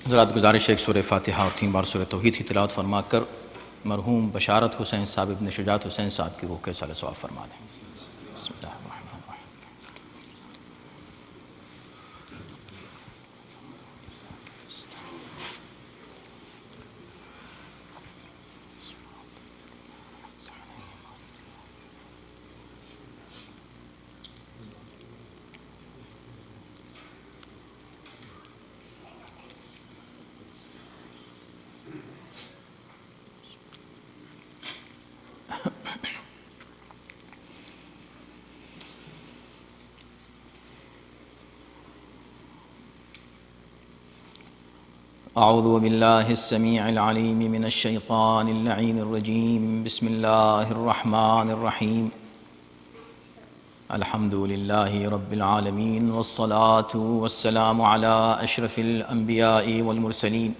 حضرات گزارش ہے ایک سورہ فاتحہ اور 3 بار سورہ توحید کی تلاوت فرما کر مرحوم بشارت حسین صاحب ابن شجاعت حسین صاحب کی روح کے صالح ثواب فرما دیں. بسم اللہ الرحمن الرحیم. اعوذ باللہ السمیع العلیم من الشیطان اللعین الرجیم. بسم اللہ الرحمن الرحیم. الحمد للہ رب العالمین والصلاة والسلام علی اشرف الانبیاء والمرسلین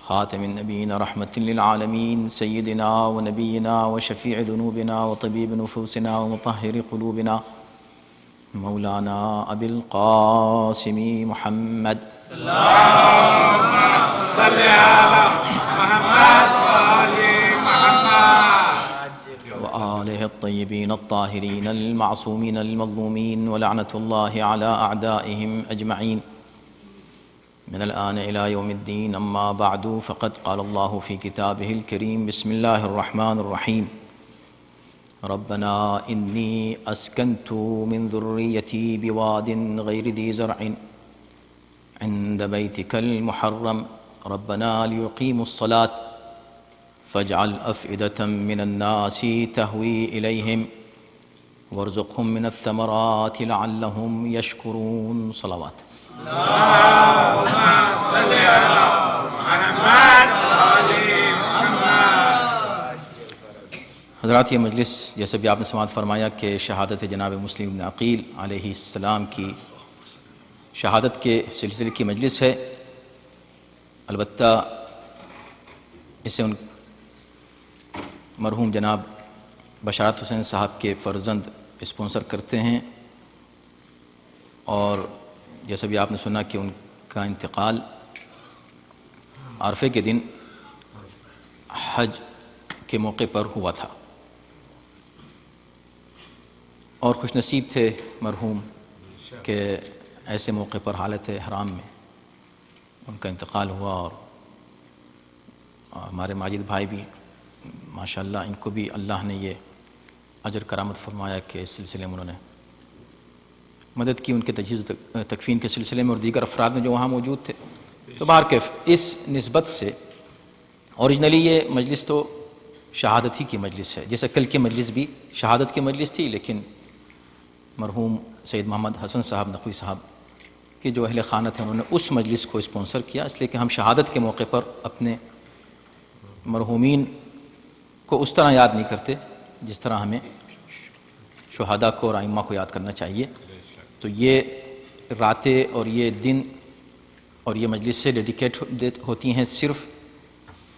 خاتم النبیین رحمۃ للعالمین سیدنا ونبینا وشفیع ذنوبنا وطبیب نفوسنا ومطہر قلوبنا مولانا ابی القاسم محمد اللهم صل على محمد وآل محمد وآلہ الطیبین الطاہرین المعصومین المظلومین ولعنۃ اللہ علی اعدائہم اجمعین من الآن إلى يوم الدين. أما بعد فقد قال الله في كتابه الكريم بسم الله الرحمن الرحيم. ربنا إني أسكنت من ذريتي بواد غير ذي زرع عند بيتك المحرم ربنا ليقيموا الصلاة فاجعل أفئدة من الناس تهوي إليهم وارزقهم من الثمرات لعلهم يشكرون. صلوات. اللهم صل على محمد وآل محمد. حضرات، یہ مجلس جیسے بھی آپ نے سماعت فرمایا کہ شہادت جناب مسلم بن عقیل علیہ السلام کی شہادت کے سلسلے کی مجلس ہے. البتہ اسے ان مرحوم جناب بشارت حسین صاحب کے فرزند اسپانسر کرتے ہیں، اور جیسا بھی آپ نے سنا کہ ان کا انتقال عرفے کے دن حج کے موقع پر ہوا تھا، اور خوش نصیب تھے مرحوم کہ ایسے موقع پر حالت حرام میں ان کا انتقال ہوا. اور ہمارے ماجد بھائی بھی ماشاءاللہ، ان کو بھی اللہ نے یہ اجر کرامت فرمایا کہ اس سلسلے میں انہوں نے مدد کی ان کے تجہیز و تکفین کے سلسلے میں، اور دیگر افراد میں جو وہاں موجود تھے. تو بہرکیف اس نسبت سے اوریجنلی یہ مجلس تو شہادت ہی کی مجلس ہے، جیسے کل کی مجلس بھی شہادت کی مجلس تھی، لیکن مرحوم سید محمد حسن صاحب نقوی صاحب کے جو اہل خانہ تھے انہوں نے اس مجلس کو اسپانسر کیا، اس لیے کہ ہم شہادت کے موقع پر اپنے مرحومین کو اس طرح یاد نہیں کرتے جس طرح ہمیں شہداء کو اور ائمہ کو یاد کرنا چاہیے. تو یہ راتیں اور یہ دن اور یہ مجلس سے ڈیڈیکیٹ ہوتی ہیں صرف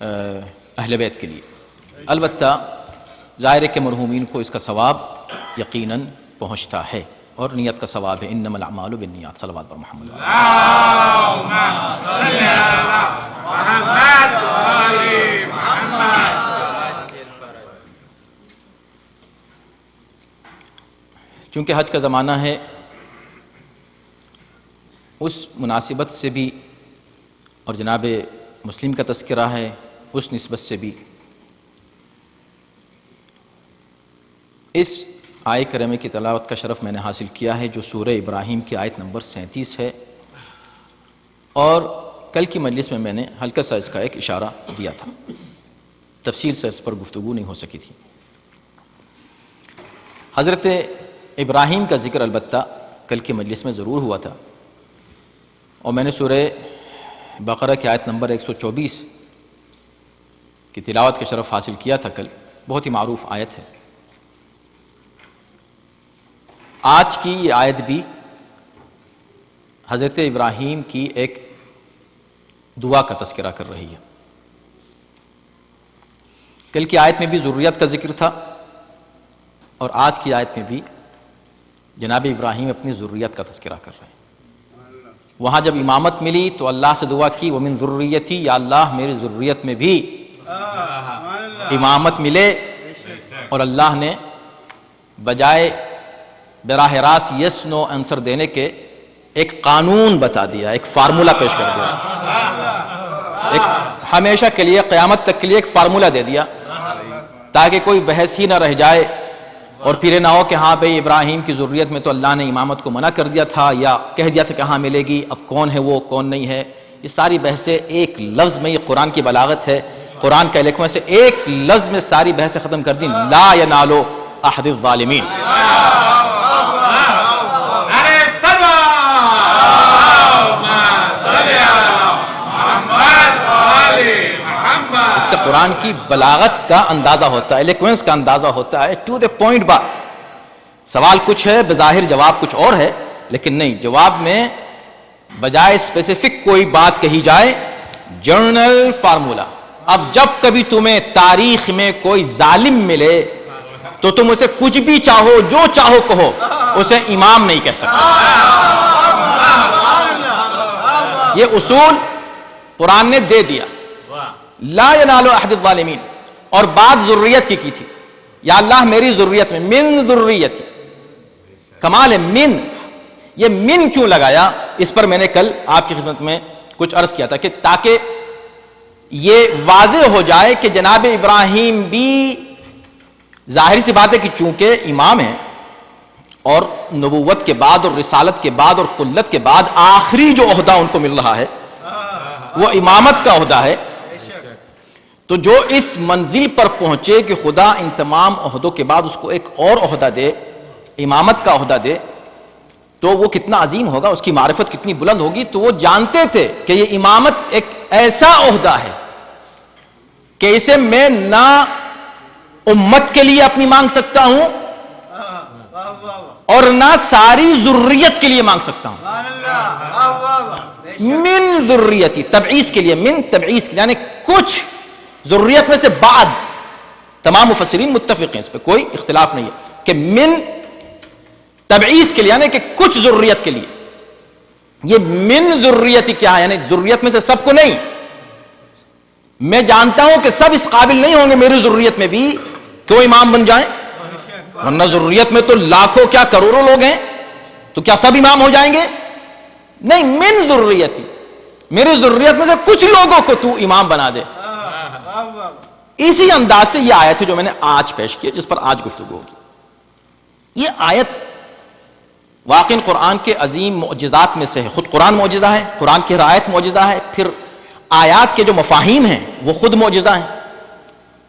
اہل بیت کے لیے. البتہ ظاہر ہے کہ مرحومین کو اس کا ثواب یقیناً پہنچتا ہے، اور نیت کا ثواب ہے. انما الاعمال بالنیات. صلوات پر محمد. اللهم صل على محمد وآل محمد. چونکہ حج کا زمانہ ہے، اس مناسبت سے بھی اور جناب مسلم کا تذکرہ ہے، اس نسبت سے بھی اس آیہ کریمہ کی تلاوت کا شرف میں نے حاصل کیا ہے، جو سورہ ابراہیم کی آیت نمبر 37 ہے. اور کل کی مجلس میں میں نے ہلکا سا اس کا ایک اشارہ دیا تھا، تفصیل سے اس پر گفتگو نہیں ہو سکی تھی. حضرت ابراہیم کا ذکر البتہ کل کی مجلس میں ضرور ہوا تھا، اور میں نے سورہ بقرہ کی آیت نمبر 124 کی تلاوت کا شرف حاصل کیا تھا کل. بہت ہی معروف آیت ہے. آج کی یہ آیت بھی حضرت ابراہیم کی ایک دعا کا تذکرہ کر رہی ہے. کل کی آیت میں بھی ذریت کا ذکر تھا اور آج کی آیت میں بھی جناب ابراہیم اپنی ذریت کا تذکرہ کر رہے ہیں۔ وہاں جب امامت ملی تو اللہ سے دعا کی وَمِن ذُرِّيَّتِي، یا اللہ میری ذریت میں بھی امامت ملے، اور اللہ نے بجائے براہ راست یس نو آنسر دینے کے ایک قانون بتا دیا، ایک فارمولہ پیش کر دیا، ایک ہمیشہ کے لیے قیامت تک کے لیے ایک فارمولہ دے دیا تاکہ کوئی بحث ہی نہ رہ جائے اور پھر نہ ہو کہ ہاں بھئی ابراہیم کی ذریت میں تو اللہ نے امامت کو منع کر دیا تھا یا کہہ دیا تھا کہاں ملے گی، اب کون ہے وہ کون نہیں ہے۔ یہ ساری بحثیں ایک لفظ میں، یہ قرآن کی بلاغت ہے، قرآن کا لکھوں سے ایک لفظ میں ساری بحثیں ختم کر دی، لا ینال احد الظالمین۔ اس سے قرآن کی بلاغت کا اندازہ ہوتا ہے، ایلیکوینس کا اندازہ ہوتا ہے، ٹو دی پوائنٹ بات۔ سوال کچھ ہے، بظاہر جواب کچھ اور ہے، لیکن نہیں، جواب میں بجائے اسپیسیفک کوئی بات کہی جائے، جنرل فارمولا۔ اب جب کبھی تمہیں تاریخ میں کوئی ظالم ملے تو تم اسے کچھ بھی چاہو، جو چاہو کہو، اسے امام نہیں کہہ سکتے۔ یہ اصول قرآن نے دے دیا، لا ینال احد الظالمین۔ اور بات ذریت کی تھی، یا اللہ میری ذریت میں، من ذریتی، کمال ہے من۔ یہ من کیوں لگایا، اس پر میں نے کل آپ کی خدمت میں کچھ عرض کیا تھا کہ تاکہ یہ واضح ہو جائے کہ جناب ابراہیم بھی ظاہر سی بات ہے کہ چونکہ امام ہیں اور نبوت کے بعد اور رسالت کے بعد اور خلت کے بعد آخری جو عہدہ ان کو مل رہا ہے وہ امامت کا عہدہ ہے، تو جو اس منزل پر پہنچے کہ خدا ان تمام عہدوں کے بعد اس کو ایک اور عہدہ دے، امامت کا عہدہ دے، تو وہ کتنا عظیم ہوگا، اس کی معرفت کتنی بلند ہوگی۔ تو وہ جانتے تھے کہ یہ امامت ایک ایسا عہدہ ہے کہ اسے میں نہ امت کے لیے اپنی مانگ سکتا ہوں اور نہ ساری ذریت کے لیے مانگ سکتا ہوں۔ من ذریتی، تبعیض کے لیے، من تبعیض کے لیے، یعنی کچھ ذریت میں سے بعض، تمام مفسرین متفق ہیں اس پہ، کوئی اختلاف نہیں ہے کہ من تبعیض کے لیے، یعنی کہ کچھ ذریت کے لیے۔ یہ من ذریتی کیا ہے، یعنی ذریت میں سے سب کو نہیں۔ میں جانتا ہوں کہ سب اس قابل نہیں ہوں گے میری ذریت میں بھی کہ وہ امام بن جائیں، ورنہ ذریت میں تو لاکھوں کیا کروڑوں لوگ ہیں، تو کیا سب امام ہو جائیں گے؟ نہیں، من ذریتی، میری ذریت میں سے کچھ لوگوں کو تو امام بنا دے۔ اسی انداز سے یہ آیت ہے جو میں نے آج پیش کی، جس پر آج گفتگو ہوگی۔ یہ آیت واقعی قرآن کے عظیم معجزات میں سے ہے، خود قرآن معجزہ ہے، قرآن کی ہر آیت معجزہ ہے، پھر آیات کے جو مفاہیم ہیں وہ خود معجزہ ہیں،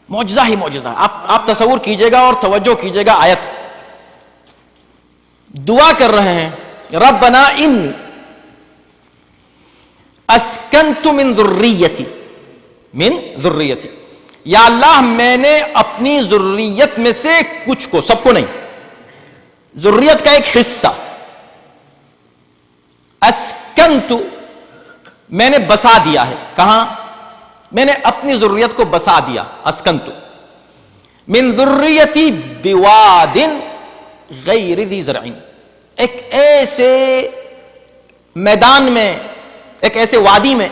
معجزہ ہی معجزہ ہے۔ آپ تصور کیجئے گا اور توجہ کیجئے گا، آیت دعا کر رہے ہیں، ربنا انی اسکنت من ذریتی، من ذریتی، یا اللہ میں نے اپنی ذریت میں سے کچھ کو، سب کو نہیں، ذریت کا ایک حصہ، اسکنت میں نے بسا دیا ہے، کہاں؟ میں نے اپنی ذریت کو بسا دیا، اسکنت من ذریتی بواد غیر ذی زرع، ایک ایسے میدان میں، ایک ایسے وادی میں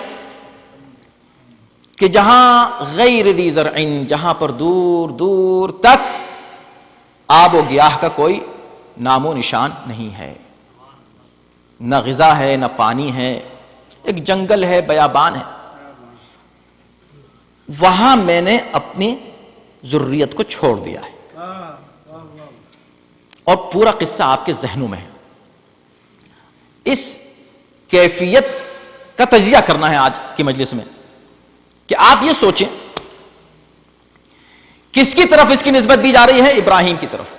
کہ جہاں غیر ذی زرع، جہاں پر دور دور تک آب و گیاہ کا کوئی نام و نشان نہیں ہے، نہ غذا ہے نہ پانی ہے، ایک جنگل ہے، بیابان ہے، وہاں میں نے اپنی ذریت کو چھوڑ دیا ہے۔ اور پورا قصہ آپ کے ذہنوں میں ہے، اس کیفیت کا تجزیہ کرنا ہے آج کی مجلس میں کہ آپ یہ سوچیں کس کی طرف اس کی نسبت دی جا رہی ہے؟ ابراہیم کی طرف۔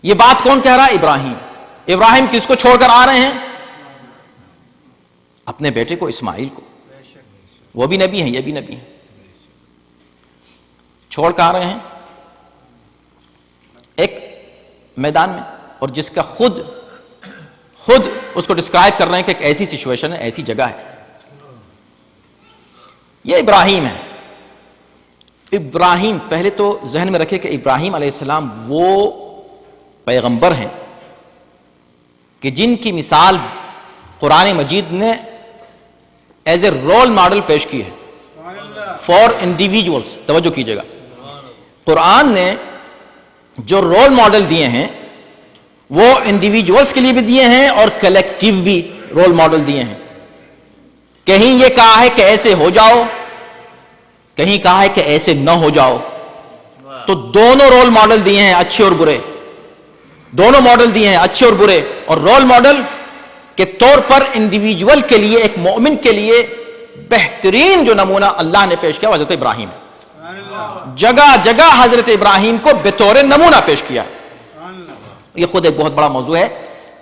یہ بات کون کہہ رہا ہے؟ ابراہیم۔ ابراہیم کس کو چھوڑ کر آ رہے ہیں؟ اپنے بیٹے کو، اسماعیل کو۔ وہ بھی نبی ہیں، یہ بھی نبی ہیں، چھوڑ کر آ رہے ہیں ایک میدان میں، اور جس کا خود اس کو ڈسکرائب کر رہے ہیں کہ ایک ایسی سچویشن ہے، ایسی جگہ ہے۔ یہ ابراہیم ہے، ابراہیم، پہلے تو ذہن میں رکھے کہ ابراہیم علیہ السلام وہ پیغمبر ہیں کہ جن کی مثال قرآن مجید نے ایز اے رول ماڈل پیش کی ہے فار انڈیویجولس. توجہ کیجیے گا، قرآن نے جو رول ماڈل دیے ہیں وہ انڈیویجولس کے لیے بھی دیے ہیں اور کلیکٹیو بھی رول ماڈل دیے ہیں. کہیں یہ کہا ہے کہ ایسے ہو جاؤ، کہیں کہا ہے کہ ایسے نہ ہو جاؤ. تو دونوں رول ماڈل دیے ہیں، اچھے اور برے. دونوں ماڈل دیے ہیں، اچھے اور برے. اور رول ماڈل کے طور پر انڈیویجول کے لیے، ایک مومن کے لیے بہترین جو نمونہ اللہ نے پیش کیا وہ حضرت ابراہیم ہے. جگہ جگہ حضرت ابراہیم کو بطور نمونہ پیش کیا. یہ خود ایک بہت بڑا موضوع ہے.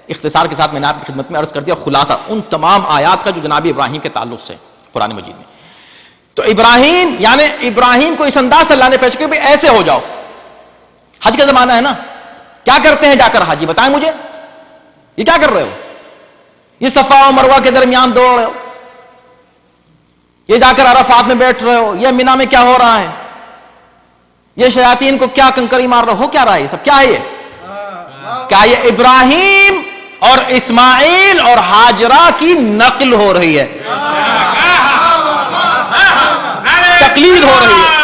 اختصار کے ساتھ میں نے آپ کی خدمت میں عرض کر دیا خلاصہ ان تمام آیات کا جو جناب ابراہیم کے تعلق سے قرآن مجید میں. تو ابراہیم، یعنی ابراہیم کو اس انداز سے اللہ نے پیش کیا کہ ایسے ہو جاؤ. حج کا زمانہ ہے نا، کیا کرتے ہیں جا کر حاجی؟ بتائیں مجھے، یہ کیا کر رہے ہو؟ یہ صفا و مروہ کے درمیان دوڑ رہے ہو، یہ جا کر عرفات میں بیٹھ رہے ہو، یہ مینا میں کیا ہو رہا ہے، یہ شیاطین کو کیا کنکری مار رہے ہو، کیا رہا ہے یہ سب؟ کیا ہے یہ؟ کیا یہ ابراہیم اور اسماعیل اور ہاجرہ کی نقل ہو رہی ہے، تقلید ہو رہی ہے؟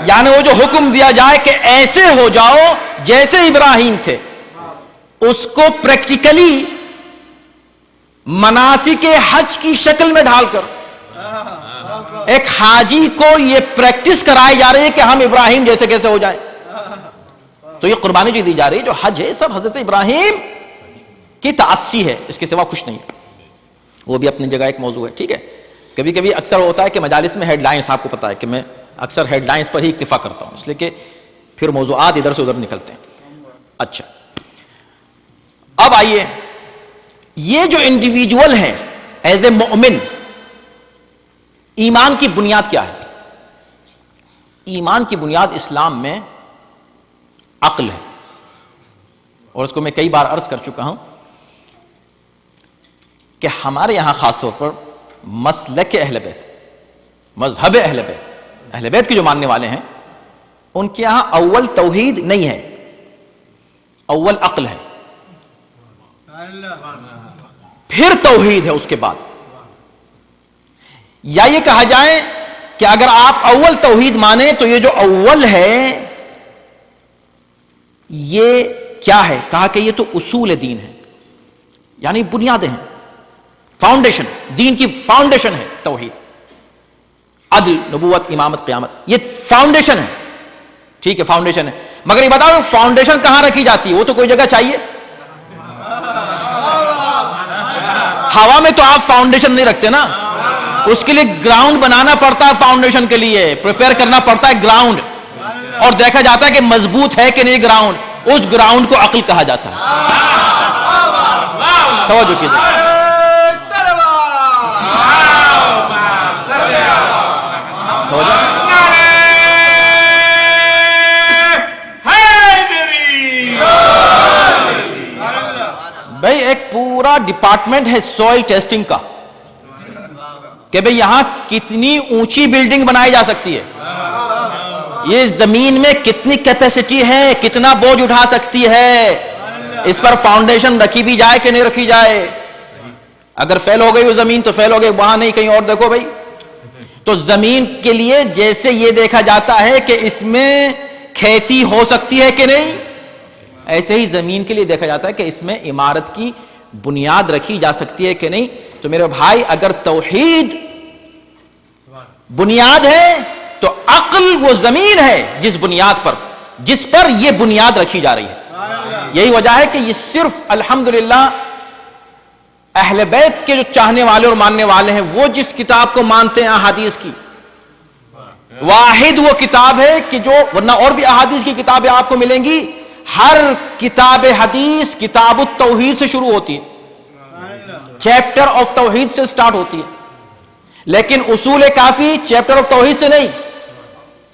یعنی وہ جو حکم دیا جائے کہ ایسے ہو جاؤ جیسے ابراہیم تھے، اس کو پریکٹیکلی مناسک حج کی شکل میں ڈھال کر ایک حاجی کو یہ پریکٹس کرائی جا رہی ہے کہ ہم ابراہیم جیسے کیسے ہو جائیں. تو یہ قربانی جو دی جا رہی ہے، جو حج ہے، سب حضرت ابراہیم کی تعصی ہے، اس کے سوا کچھ نہیں. وہ بھی اپنی جگہ ایک موضوع ہے. ٹھیک ہے، کبھی کبھی اکثر ہوتا ہے کہ مجالس میں ہیڈ لائنز، آپ کو پتا ہے کہ میں اکثر ہیڈ لائنز پر ہی اکتفا کرتا ہوں، اس لیے کہ پھر موضوعات ادھر سے ادھر نکلتے ہیں. اچھا، اب آئیے، یہ جو انڈیویجول ہیں ایز اے مومن، ایمان کی بنیاد کیا ہے؟ ایمان کی بنیاد اسلام میں عقل ہے، اور اس کو میں کئی بار عرض کر چکا ہوں کہ ہمارے یہاں خاص طور پر مسلک اہل بیت، مذہب اہل بیت، اہل بیت کے جو ماننے والے ہیں، ان کے یہاں اول توحید نہیں ہے، اول عقل ہے، پھر توحید ہے اس کے بعد. یا یہ کہا جائے کہ اگر آپ اول توحید مانیں تو یہ جو اول ہے یہ کیا ہے؟ کہا کہ یہ تو اصول دین ہے، یعنی بنیادیں ہیں، فاؤنڈیشن، دین کی فاؤنڈیشن ہے توحید. عدل، نبوت، امامت، قیامت، یہ فاؤنڈیشن ہے. ٹھیک ہے، فاؤنڈیشن ہے. مگر یہ بتاؤ فاؤنڈیشن کہاں رکھی جاتی ہے؟ وہ تو کوئی جگہ چاہیے. ہوا میں تو آپ فاؤنڈیشن نہیں رکھتے نا، اس کے لیے گراؤنڈ بنانا پڑتا ہے، فاؤنڈیشن کے لیے پریپئر کرنا پڑتا ہے گراؤنڈ، اور دیکھا جاتا ہے کہ مضبوط ہے کہ نہیں گراؤنڈ. اس گراؤنڈ کو عقل کہا جاتا ہے. توجہ کیجیے. بھائی ایک پورا ڈپارٹمنٹ ہے سوئل ٹیسٹنگ کا کہ بھئی یہاں کتنی اونچی بلڈنگ بنائی جا سکتی ہے، یہ زمین میں کتنی کیپیسٹی ہے، کتنا بوجھ اٹھا سکتی ہے، اس پر فاؤنڈیشن رکھی بھی جائے کہ نہیں رکھی جائے. اگر فیل ہو گئی وہ زمین تو فیل ہو گئی، وہاں نہیں کہیں اور دیکھو بھائی. تو زمین کے لیے جیسے یہ دیکھا جاتا ہے کہ اس میں کھیتی ہو سکتی ہے کہ نہیں، ایسے ہی زمین کے لیے دیکھا جاتا ہے کہ اس میں عمارت کی بنیاد رکھی جا سکتی ہے کہ نہیں. تو میرے بھائی اگر توحید بنیاد ہے تو عقل وہ زمین ہے جس بنیاد پر، جس پر یہ بنیاد رکھی جا رہی ہے. یہی وجہ ہے کہ یہ صرف الحمدللہ اہل بیت کے جو چاہنے والے اور ماننے والے ہیں وہ جس کتاب کو مانتے ہیں احادیث کی، واحد وہ کتاب ہے کہ جو، ورنہ اور بھی احادیث کی کتابیں آپ کو ملیں گی، ہر کتاب حدیث کتاب التوحید سے شروع ہوتی ہے، چیپٹر آف توحید سے سٹارٹ ہوتی ہے. لیکن اصول کافی چیپٹر آف توحید سے نہیں،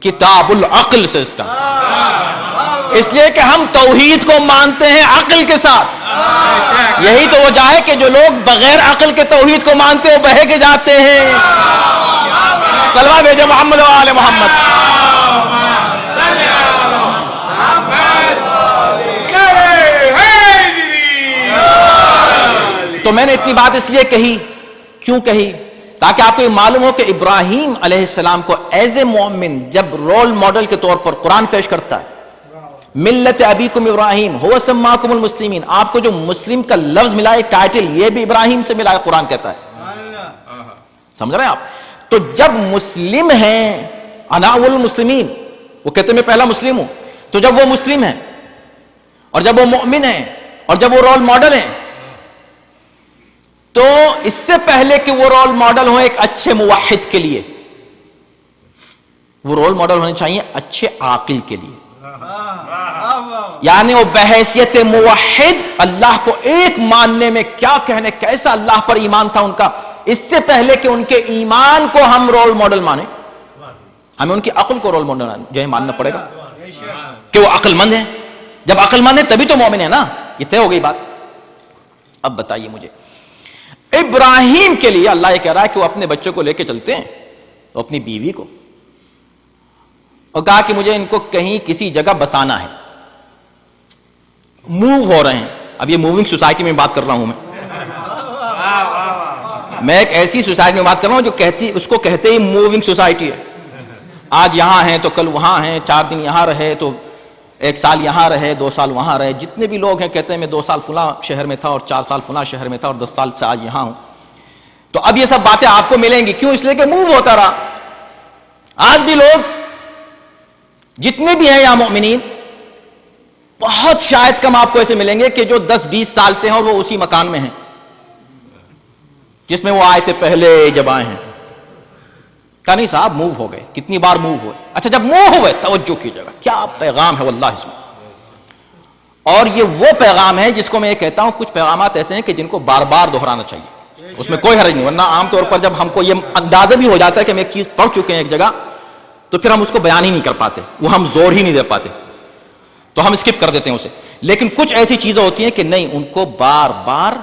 کتاب العقل سے سٹارٹ. اس لیے کہ ہم توحید کو مانتے ہیں عقل کے ساتھ. یہی تو وجہ ہے کہ جو لوگ بغیر عقل کے توحید کو مانتے وہ بہے کے جاتے ہیں. صلوات بھیجو محمد و آل محمد. تو میں نے اتنی بات اس لیے کہی, کیوں کہی, تاکہ آپ کو یہ معلوم ہو کہ ابراہیم علیہ السلام کو ایز اے مومن جب رول ماڈل کے طور پر قرآن پیش کرتا ہے, ملت ابیکم ابراہیم هو سماکم المسلمین, آپ کو جو مسلم کا لفظ ملا ہے ٹائٹل یہ بھی ابراہیم سے ملا ہے, قرآن کہتا ہے. سمجھ رہے ہیں آپ؟ تو جب مسلم ہیں, انا اول المسلمین, وہ کہتے ہیں میں پہلا مسلم ہوں, تو جب وہ مسلم ہیں اور جب وہ مومن ہیں اور جب وہ رول ماڈل ہیں, تو اس سے پہلے کہ وہ رول ماڈل ہوں ایک اچھے موحد کے لیے, وہ رول ماڈل ہونے چاہیے اچھے عاقل کے لیے. یعنی وہ بحیثیت موحد اللہ کو ایک ماننے میں کیا کہنے, کیسا اللہ پر ایمان تھا ان کا, اس سے پہلے کہ ان کے ایمان کو ہم رول ماڈل مانیں, ہمیں ان کی عقل کو رول ماڈل جو ہے ماننا پڑے گا کہ وہ عقل مند ہیں. جب عقل مند ہے تبھی تو مومن ہے نا, یہ طے ہو گئی بات. اب بتائیے مجھے, ابراہیم کے لیے اللہ یہ کہہ رہا ہے کہ وہ اپنے بچوں کو لے کے چلتے ہیں, تو اپنی بیوی کو, اور کہا کہ مجھے ان کو کہیں کسی جگہ بسانا ہے, موو ہو رہے ہیں. اب یہ موونگ سوسائٹی میں بات کر رہا ہوں, میں ایک ایسی سوسائٹی میں بات کر رہا ہوں جو کہتی, اس کو کہتے ہی موونگ سوسائٹی ہے. آج یہاں ہیں تو کل وہاں ہیں, 4 دن یہاں رہے تو 1 سال یہاں رہے, 2 سال وہاں رہے. جتنے بھی لوگ ہیں کہتے ہیں میں 2 سال فلاں شہر میں تھا اور 4 سال فلاں شہر میں تھا اور 10 سال سے آج یہاں ہوں. تو اب یہ سب باتیں آپ کو ملیں گی, کیوں؟ اس لیے کہ موو ہوتا رہا. آج بھی لوگ جتنے بھی ہیں یا مومنین, بہت شاید کم آپ کو ایسے ملیں گے کہ جو 10-20 سال سے ہیں اور وہ اسی مکان میں ہیں جس میں وہ آئے تھے پہلے جب آئے ہیں. کہا نہیں صاحب موو ہو گئے. کتنی بار موو ہوئے؟ اچھا جب موو ہوئے توجہ کیجیے گا, کیا پیغام ہے واللہ اس میں. اور یہ وہ پیغام ہے جس کو میں یہ کہتا ہوں, کچھ پیغامات ایسے ہیں کہ جن کو بار بار دہرانا چاہیے, اس میں کوئی حرج نہیں. ورنہ عام طور پر جب ہم کو یہ اندازہ بھی ہو جاتا ہے کہ ہم ایک چیز پڑھ چکے ہیں ایک جگہ, تو پھر ہم اس کو بیان ہی نہیں کر پاتے, وہ ہم زور ہی نہیں دے پاتے, تو ہم اسکپ کر دیتے ہیں اسے. لیکن کچھ ایسی چیزیں ہوتی ہیں کہ نہیں, ان کو بار بار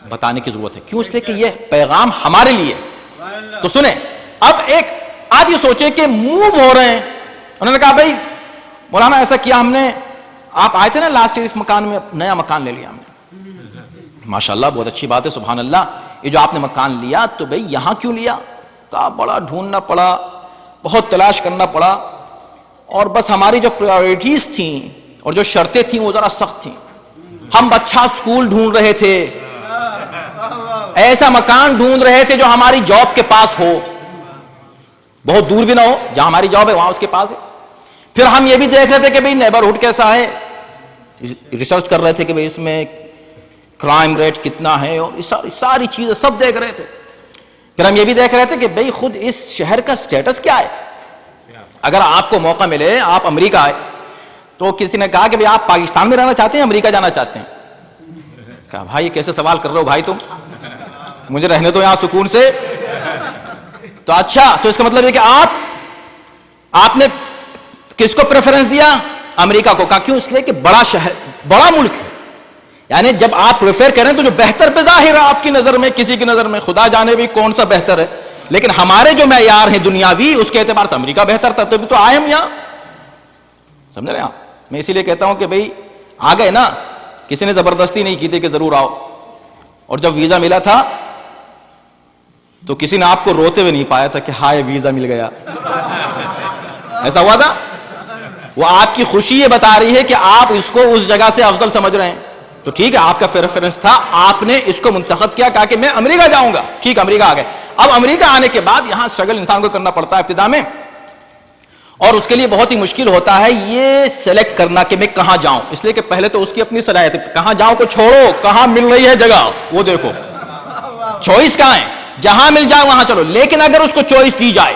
بتانے کی ضرورت ہے. کیوں؟ اس لیے کہ یہ پیغام ہمارے لیے. تو سنیں, اب ایک آپ یہ سوچیں کہ موو ہو رہے ہیں, انہوں نے کہا بھائی مولانا ایسا کیا ہم نے, آپ آئے تھے نا لاسٹ ایئر اس مکان میں, نیا مکان لے لیا ہم نے, ماشاءاللہ بہت اچھی بات ہے, سبحان اللہ. یہ جو آپ نے مکان لیا تو بھائی یہاں کیوں لیا؟ کہا بڑا ڈھونڈنا پڑا, بہت تلاش کرنا پڑا, اور بس ہماری جو پرائورٹیز تھیں اور جو شرطیں تھیں وہ ذرا سخت تھیں. ہم اچھا سکول ڈھونڈ رہے تھے, ایسا مکان ڈھونڈ رہے تھے جو ہماری جاب کے پاس ہو, بہت دور بھی نہ ہو, جہاں ہماری جاب ہے وہاں اس کے پاس ہے. پھر ہم یہ بھی دیکھ رہے تھے کہ بھئی نیبرہڈ کیسا ہے, ریسرچ کر رہے تھے کہ بھئی اس میں کرائم ریٹ کتنا ہے, اور ساری چیزیں سب دیکھ رہے تھے. پھر ہم یہ بھی دیکھ رہے تھے کہ بھئی خود اس شہر کا سٹیٹس کیا ہے. اگر آپ کو موقع ملے, آپ امریکہ آئے, تو کسی نے کہا کہ بھئی آپ پاکستان میں رہنا چاہتے ہیں, امریکہ جانا چاہتے ہیں؟ کہا بھائی یہ کیسے سوال کر رہے ہو بھائی, تم مجھے رہنے دو یہاں سکون سے. تو اچھا, تو اس کا مطلب یہ کہ آپ نے کس کو پریفرنس دیا؟ امریکہ کو. کہا کیوں؟ اس لیے کہ بڑا شہر, بڑا ملک ہے. یعنی جب آپ پریفر کریں تو جو بہتر بظاہر ہے آپ کی نظر میں, کسی کی نظر میں خدا جانے بھی کون سا بہتر ہے, لیکن ہمارے جو معیار ہیں دنیاوی اس کے اعتبار سے امریکہ بہتر تھا, تبھی تو آئے ہم یہاں. سمجھ رہے ہیں آپ؟ میں اسی لیے کہتا ہوں کہ بھئی آ گئے نا, کسی نے زبردستی نہیں کی تھی کہ ضرور آؤ, اور جب ویزا ملا تھا تو کسی نے آپ کو روتے ہوئے نہیں پایا تھا کہ ہائے ویزا مل گیا. ایسا ہوا تھا؟ وہ آپ کی خوشی یہ بتا رہی ہے کہ آپ اس کو اس جگہ سے افضل سمجھ رہے ہیں. تو ٹھیک ہے, آپ کا پریفرنس تھا, آپ نے اس کو منتخب کیا, کہا کہ میں امریکہ جاؤں گا. ٹھیک, امریکہ آ گئے. اب امریکہ آنے کے بعد یہاں اسٹرگل انسان کو کرنا پڑتا ہے ابتدا میں, اور اس کے لیے بہت ہی مشکل ہوتا ہے یہ سلیکٹ کرنا کہ میں کہاں جاؤں. اس لیے کہ پہلے تو اس کی اپنی صلاحیت ہے, کہاں جاؤں کو چھوڑو, کہاں مل رہی ہے جگہ وہ دیکھو, چوائس کہاں ہے, جہاں مل جائے وہاں چلو. لیکن اگر اس کو چوائس دی جائے,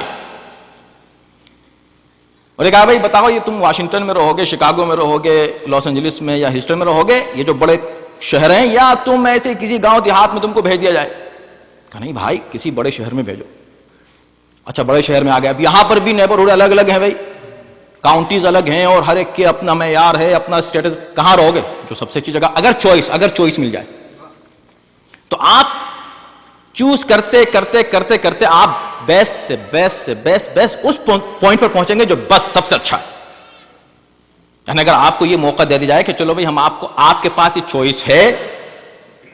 اور نے کہا بھائی بتاؤ یہ تم واشنگٹن میں رہو گے, شکاگو میں رہو گے, لاس اینجلس میں یا ہیوسٹن میں رہو گے, یہ جو بڑے شہر ہیں, یا تم ایسے کسی گاؤں دیہات میں تم کو بھیج دیا جائے؟ کہا نہیں بھائی کسی بڑے شہر میں بھیجو. اچھا بڑے شہر میں آ گئے. اب یہاں پر بھی نیبرہڈ الگ الگ ہیں بھائی, کاؤنٹیز الگ ہیں اور ہر ایک کے اپنا معیار ہے, اپنا اسٹیٹس. کہاں رہو گے جو سب سے اچھی جگہ؟ اگر چوائس مل جائے تو آپ چوز کرتے کرتے کرتے کرتے آپ بیسٹ سے بیسٹ اس پوائنٹ پر پہنچیں گے جو بس سب سے اچھا ہے. یعنی اگر آپ کو یہ موقع دے دیا جائے کہ چلو بھائی ہم آپ کے پاس یہ چوائس ہے,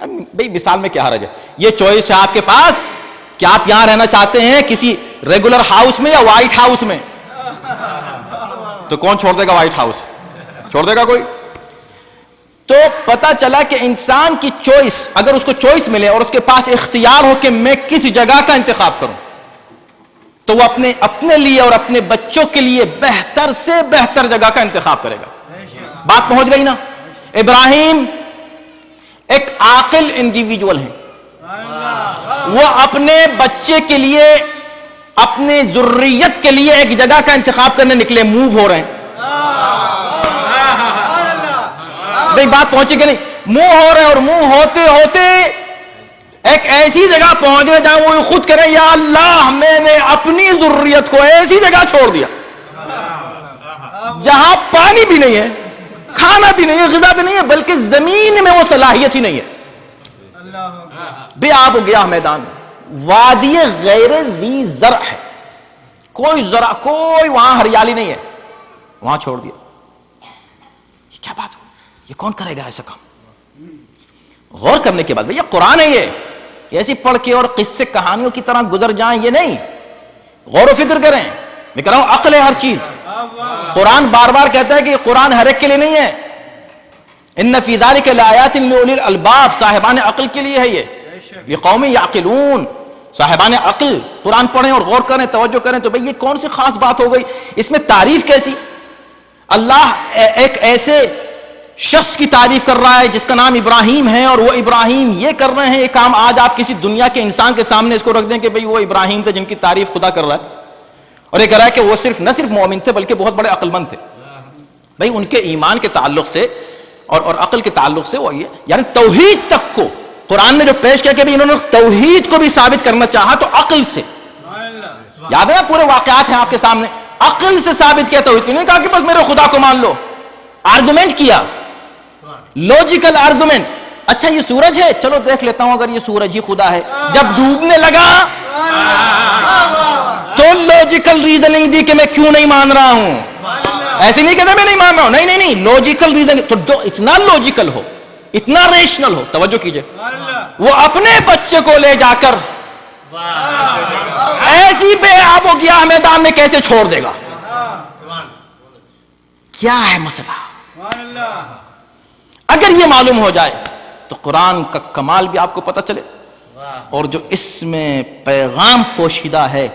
بھائی مثال میں کیا حرج ہے, یہ چوائس ہے آپ کے پاس کہ آپ یہاں رہنا چاہتے ہیں کسی ریگولر ہاؤس میں یا وائٹ ہاؤس میں, تو کون چھوڑ دے گا وائٹ ہاؤس؟ چھوڑ دے گا کوئی؟ تو پتا چلا کہ انسان کی چوائس, اگر اس کو چوائس ملے اور اس کے پاس اختیار ہو کہ میں کس جگہ کا انتخاب کروں, تو وہ اپنے لیے اور اپنے بچوں کے لیے بہتر سے بہتر جگہ کا انتخاب کرے گا. بات پہنچ گئی نا؟ ابراہیم ایک عاقل انڈیویجول ہیں, وہ اپنے بچے کے لیے, اپنے ذریت کے لیے ایک جگہ کا انتخاب کرنے نکلے, موو ہو رہے ہیں. بھئی بات پہنچی کہ نہیں؟ موو ہو رہے ہیں, اور موو ہوتے ہوتے ایک ایسی جگہ پہنچ گئے جہاں وہ خود کرے یا اللہ میں نے اپنی ذریت کو ایسی جگہ چھوڑ دیا جہاں پانی بھی نہیں ہے, کھانا بھی نہیں ہے, غذا بھی نہیں ہے, بلکہ زمین میں وہ صلاحیت ہی نہیں ہے. بے آب ہو گیا میدان, وادی غیر ذی زرع ہے, کوئی وہاں ہریالی نہیں ہے, وہاں چھوڑ دیا. یہ کیا بات ہو؟ یہ کون کرے گا ایسا کام؟ غور کرنے کے بعد, بھئی یہ قرآن ہے, یہ ایسی پڑھ کے اور قصے کہانیوں کی طرح گزر جائیں یہ نہیں, غور و فکر کریں. میں کہہ رہا ہوں عقل ہے ہر چیز. قرآن بار بار کہتا ہے کہ یہ قرآن ہر ایک کے لیے نہیں ہے. ان فی ذلک لآیات لأولی الالباب, صاحبان عقل کے لیے ہے یہ, لقوم یعقلون. صاحبان عقل قرآن پڑھیں اور غور کریں, توجہ کریں. تو بھئی یہ کون سی خاص بات ہو گئی؟ اس میں تعریف کیسی؟ اللہ ایک ایسے شخص کی تعریف کر رہا ہے جس کا نام ابراہیم ہے, اور وہ ابراہیم یہ کر رہے ہیں یہ کام. آج آپ کسی دنیا کے انسان کے سامنے اس کو رکھ دیں کہ بھئی وہ ابراہیم تھے جن کی تعریف خدا کر رہا ہے, اور یہ کہہ رہا ہے کہ وہ نہ صرف مومن تھے بلکہ بہت بڑے عقل مند تھے. بھئی ان کے ایمان کے تعلق سے اور عقل کے تعلق سے وہ یہ, یعنی توحید تک کو قرآن نے جو پیش کیا کہ انہوں نے توحید کو بھی ثابت کرنا چاہا تو عقل سے. یاد ہے نا پورے واقعات ہیں آپ کے سامنے, عقل سے ثابت کیا توحید کو. نہیں کہا کہ بس میرے خدا کو مان لو, آرگومنٹ کیا, لوجیکل آرگومنٹ. اچھا یہ سورج ہے, چلو دیکھ لیتا ہوں اگر یہ سورج ہی خدا ہے. جب ڈوبنے لگا تو لوجیکل ریزننگ دی کہ میں کیوں نہیں مان رہا ہوں. ایسے نہیں کہتا میں نہیں مان رہا ہوں, نہیں, لوجیکل ریزننگ. تو جو اتنا لوجیکل ہو, اتنا ریشنل ہو, توجہ کیجئے, وہ اپنے بچے کو لے جا کر ایسی بے آب و گیاہ میدان میں کیسے چھوڑ دے گا؟ کیا ہے مسئلہ؟ اگر یہ معلوم ہو جائے تو قرآن کا کمال بھی آپ کو پتہ چلے, اور جو اس میں پیغام پوشیدہ ہے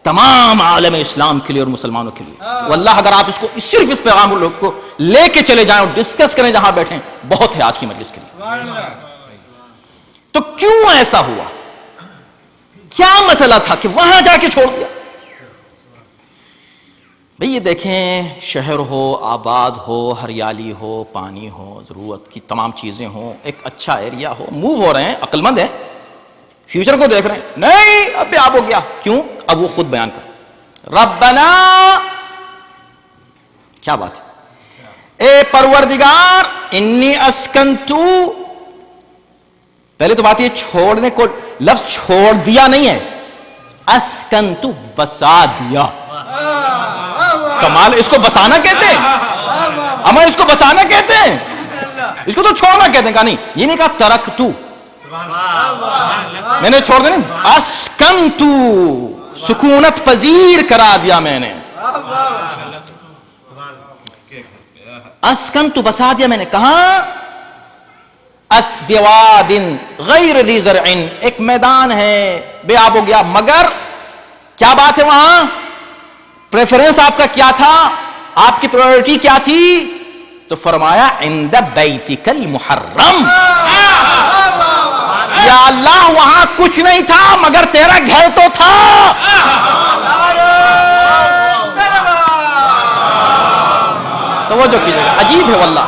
تمام عالم اسلام کے لیے اور مسلمانوں کے لیے. واللہ اگر آپ صرف اس پیغام کو لے کے چلے جائیں اور ڈسکس کریں جہاں بیٹھیں, بہت ہے آج کی مجلس کے لیے. تو کیوں ایسا ہوا؟ کیا مسئلہ تھا کہ وہاں جا کے چھوڑ دیا؟ بھئی یہ دیکھیں, شہر ہو, آباد ہو, ہریالی ہو, پانی ہو, ضرورت کی تمام چیزیں ہوں, ایک اچھا ایریا ہو, موو ہو رہے ہیں, عقل مند ہیں, فیوچر کو دیکھ رہے ہیں. نہیں اب آپ ہو گیا. کیوں؟ اب وہ خود بیان کر, ربنا, کیا بات ہے, اے پروردگار, انی اسکنتو. پہلے تو بات یہ چھوڑنے کو, لفظ چھوڑ دیا نہیں ہے, اسکنتو بسا دیا. کمال, اس کو بسانا کہتے ہیں, اما اس کو بسانا کہتے ہیں, اس کو تو چھوڑنا کہتے ہیں. کہا نہیں, یہ نہیں کہا ترکتو, میں نے چھوڑ دیا, نہیں, اسکنتو, سکونت پذیر کرا دیا میں نے, اسکنتو بسا دیا میں نے. کہاں؟ اس بیوادن غیر ذی زرع, ایک میدان ہے بے آب ہو گیا, مگر کیا بات ہے وہاں؟ پریفرنس آپ کا کیا تھا؟ آپ کی پرائیورٹی کیا تھی؟ تو فرمایا عند بیتک المحرم. یا اللہ وہاں کچھ نہیں تھا مگر تیرا گھر تو تھا. توجہ کیجئے گا, عجیب ہے واللہ.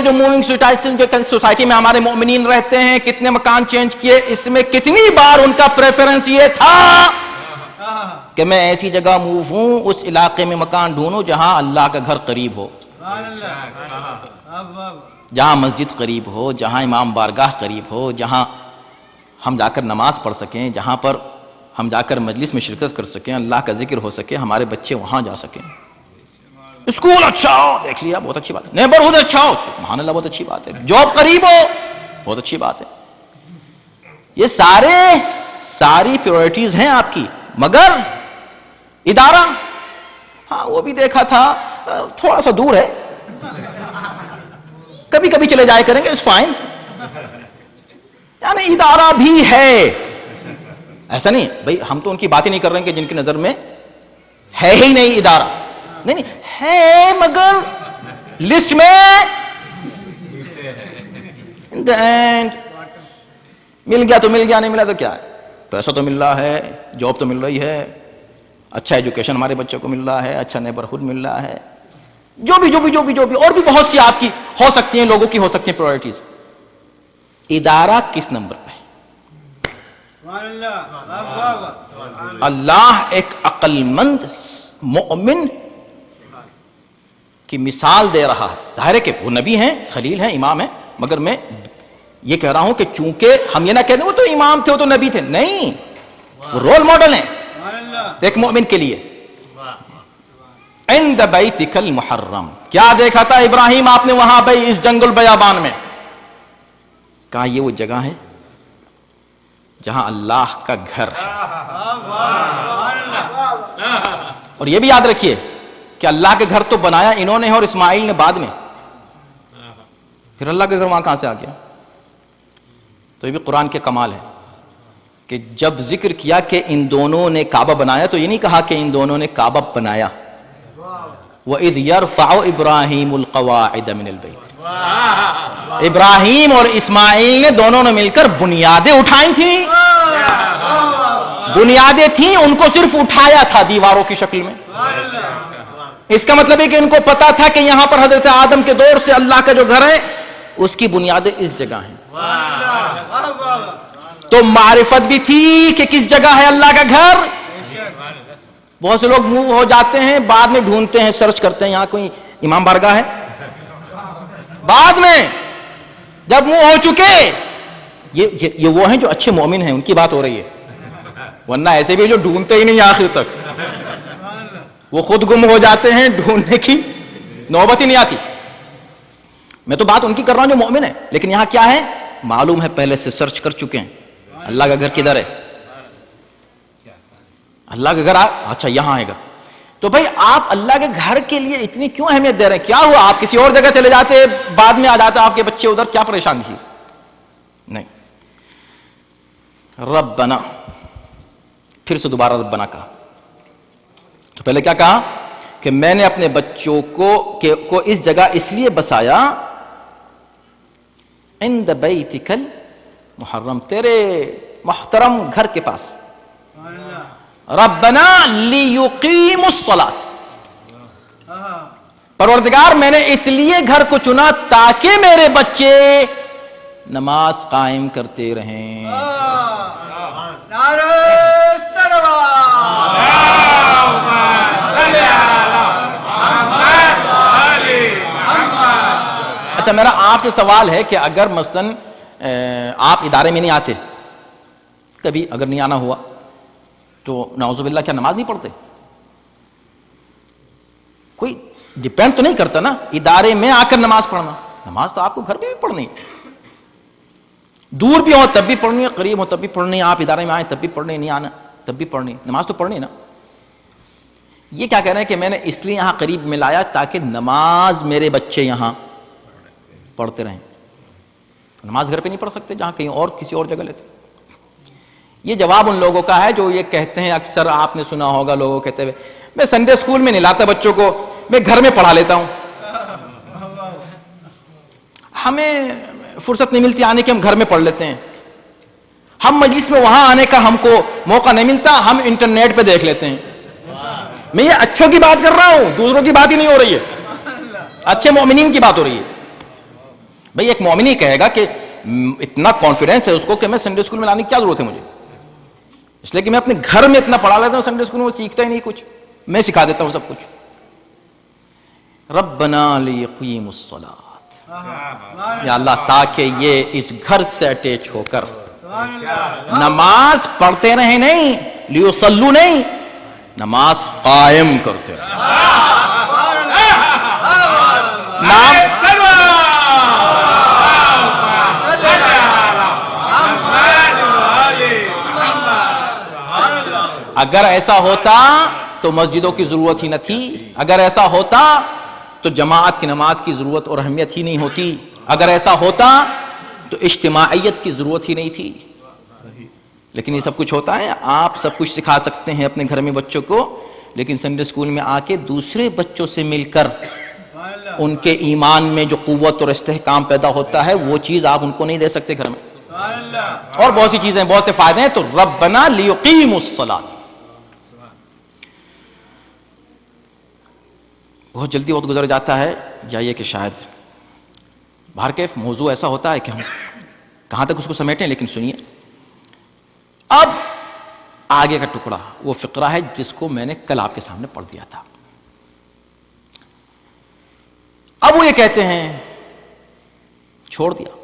جو موونگ سوسائٹی میں ہمارے مومنین رہتے ہیں, کتنے مکان چینج کیے, اس میں کتنی بار ان کا پریفرنس یہ تھا کہ میں ایسی جگہ موو ہوں, اس علاقے میں مکان ڈھونڈوں جہاں اللہ کا گھر قریب ہو, جہاں مسجد قریب ہو, جہاں امام بارگاہ قریب ہو, جہاں ہم جا کر نماز پڑھ سکیں, جہاں پر ہم جا کر مجلس میں شرکت کر سکیں, اللہ کا ذکر ہو سکے, ہمارے بچے وہاں جا سکیں. اسکول اچھا ہو, دیکھ لیا, بہت اچھی بات ہے. نیبرہڈ اچھا ہو, سبحان اللہ, بہت اچھی بات ہے. جاب قریب ہو, بہت اچھی بات ہے. یہ ساری پریورٹیز ہیں آپ کی. مگر ادارہ, ہاں وہ بھی دیکھا تھا, تھوڑا سا دور ہے, کبھی کبھی چلے جائے کریں گے, اٹس فائن. یعنی ادارہ بھی ہے, ایسا نہیں بھائی, ہم تو ان کی باتیں نہیں کر رہے ہیں کہ جن کی نظر میں ہے ہی نہیں ادارہ, نہیں ہے, مگر لسٹ میں in the end مل گیا تو مل گیا, نہیں ملا تو کیا ہے, پیسہ تو مل رہا ہے, جاب تو مل رہی ہے, اچھا ایجوکیشن ہمارے بچوں کو مل رہا ہے, اچھا نیبرہڈ مل رہا ہے, جو بھی اور بھی بہت سی آپ کی ہو سکتی ہیں, لوگوں کی ہو سکتی ہیں پرائورٹیز. ادارہ کس نمبر پہ؟ اللہ ایک عقل مند مومن کی مثال دے رہا ہے. ظاہر ہے کہ وہ نبی ہیں, خلیل ہیں, امام ہیں, مگر میں یہ کہہ رہا ہوں کہ چونکہ ہم یہ نہ کہہ دیں وہ تو امام تھے, وہ تو نبی تھے, نہیں, وہ رول ماڈل ہیں ایک مومن کے لیے. عند بیتک المحرم, کیا دیکھا تھا ابراہیم آپ نے وہاں بھائی اس جنگل بیابان میں؟ کہا یہ وہ جگہ ہے جہاں اللہ کا گھر ہے. اور یہ بھی یاد رکھیے کہ اللہ کے گھر تو بنایا انہوں نے اور اسماعیل نے بعد میں, پھر اللہ کا گھر وہاں کہاں سے آ گیا؟ تو یہ بھی قرآن کے کمال ہے کہ جب ذکر کیا کہ ان دونوں نے کعبہ بنایا تو یہ نہیں کہا کہ ان دونوں نے کعبہ بنایا. وَإِذْ يَرْفَعُ إِبْرَاهِيمُ الْقَوَاعِدَ مِنَ الْبَيْتِ, ابراہیم اور اسماعیل نے دونوں نے مل کر بنیادیں اٹھائی تھیں, بنیادیں تھیں, ان کو صرف اٹھایا تھا دیواروں کی شکل میں. اس کا مطلب ہے کہ ان کو پتا تھا کہ یہاں پر حضرت آدم کے دور سے اللہ کا جو گھر ہے اس کی بنیادیں اس جگہ ہیں. تو معرفت بھی تھی کہ کس جگہ ہے اللہ کا گھر. بہت سے لوگ موو ہو جاتے ہیں, بعد میں ڈھونڈتے ہیں, سرچ کرتے ہیں یہاں کوئی امام بارگاہ ہے, بعد میں جب منہ ہو چکے. یہ وہ ہیں جو اچھے مومن ہیں, ان کی بات ہو رہی ہے, ورنہ ایسے بھی جو ڈھونڈتے ہی نہیں آخر تک, وہ خود گم ہو جاتے ہیں, ڈھونڈنے کی نوبت ہی نہیں آتی. میں تو بات ان کی کر رہا ہوں جو مومن ہے, لیکن یہاں کیا ہے معلوم ہے, پہلے سے سرچ کر چکے ہیں اللہ کا گھر کدھر ہے, اللہ کا گھر, اچھا یہاں ہے گھر. تو بھائی آپ اللہ کے گھر کے لیے اتنی کیوں اہمیت دے رہے ہیں؟ کیا ہوا آپ کسی اور جگہ چلے جاتے, بعد میں آ جاتا آپ کے بچے ادھر, کیا پریشانی تھی؟ نہیں. ربنا, پھر سے دوبارہ ربنا کہا. تو پہلے کیا کہا کہ میں نے اپنے بچوں کو اس جگہ اس لیے بسایا, عند بیتک المحرم, تیرے محترم گھر کے پاس. ربنا لیقیموا الصلاۃ, پروردگار میں نے اس لیے گھر کو چنا تاکہ میرے بچے نماز قائم کرتے رہیں. نعرہ تکبیر. اچھا میرا آپ سے سوال ہے کہ اگر مثلا آپ ادارے میں نہیں آتے, کبھی اگر نہیں آنا ہوا تو نعوذ باللہ کیا نماز نہیں پڑھتے؟ کوئی ڈیپینڈ تو نہیں کرتا نا ادارے میں آ کر نماز پڑھنا. نماز تو آپ کو گھر پہ بھی پڑھنی ہے, دور بھی ہو تب بھی پڑھنی ہے, قریب ہو تب بھی پڑھنی ہے, آپ ادارے میں آئیں تب بھی پڑھنی, نہیں آنا تب بھی پڑھنی, نماز تو پڑھنی نا. یہ کیا کہہ رہے ہیں کہ میں نے اس لیے یہاں قریب میں لایا تاکہ نماز میرے بچے یہاں پڑھتے رہیں. نماز گھر پہ نہیں پڑھ سکتے, جہاں کہیں اور کسی اور جگہ لیتے. یہ جواب ان لوگوں کا ہے جو یہ کہتے ہیں, اکثر آپ نے سنا ہوگا لوگوں کہتے ہوئے, میں سنڈے اسکول میں نہیں لاتا بچوں کو, میں گھر میں پڑھا لیتا ہوں, ہمیں فرصت نہیں ملتی آنے کی, ہم گھر میں پڑھ لیتے ہیں, ہم مجلس میں وہاں آنے کا ہم کو موقع نہیں ملتا, ہم انٹرنیٹ پہ دیکھ لیتے ہیں. میں یہ اچھوں کی بات کر رہا ہوں, دوسروں کی بات ہی نہیں ہو رہی ہے, اچھے مومنین کی بات ہو رہی ہے. بھئی ایک مومن ہی کہے گا کہ اتنا کانفیڈنس ہے اس کو کہ میں سنڈے اسکول میں لانے کی کیا ضرورت ہے مجھے، اس لیے کہ میں اپنے گھر میں اتنا پڑھا لیتا ہوں، سنڈے اسکول میں وہ سیکھتا ہی نہیں کچھ، میں سکھا دیتا ہوں سب کچھ. ربنا لیقیموا الصلاۃ، یا اللہ تاکہ یہ اس گھر سے اٹیچ ہو کر نماز پڑھتے رہیں، نہیں لیصلوا، نہیں نماز قائم کرتے رہیں. اگر ایسا ہوتا تو مسجدوں کی ضرورت ہی نہ تھی، اگر ایسا ہوتا تو جماعت کی نماز کی ضرورت اور اہمیت ہی نہیں ہوتی، اگر ایسا ہوتا تو اجتماعیت کی ضرورت ہی نہیں تھی. لیکن یہ سب کچھ ہوتا ہے، آپ سب کچھ سکھا سکتے ہیں اپنے گھر میں بچوں کو، لیکن سنڈے اسکول میں آ کے دوسرے بچوں سے مل کر ان کے ایمان میں جو قوت اور استحکام پیدا ہوتا ہے وہ چیز آپ ان کو نہیں دے سکتے گھر میں. اور بہت سی چیزیں، بہت سے فائدے ہیں. تو ربنا لیقیموا الصلاۃ. بہت جلدی وقت گزر جاتا ہے، یا یہ کہ شاید باہر کے موضوع ایسا ہوتا ہے کہ ہم کہاں تک اس کو سمیٹیں. لیکن سنیے، اب آگے کا ٹکڑا وہ فقرہ ہے جس کو میں نے کل آپ کے سامنے پڑھ دیا تھا. اب وہ یہ کہتے ہیں چھوڑ دیا،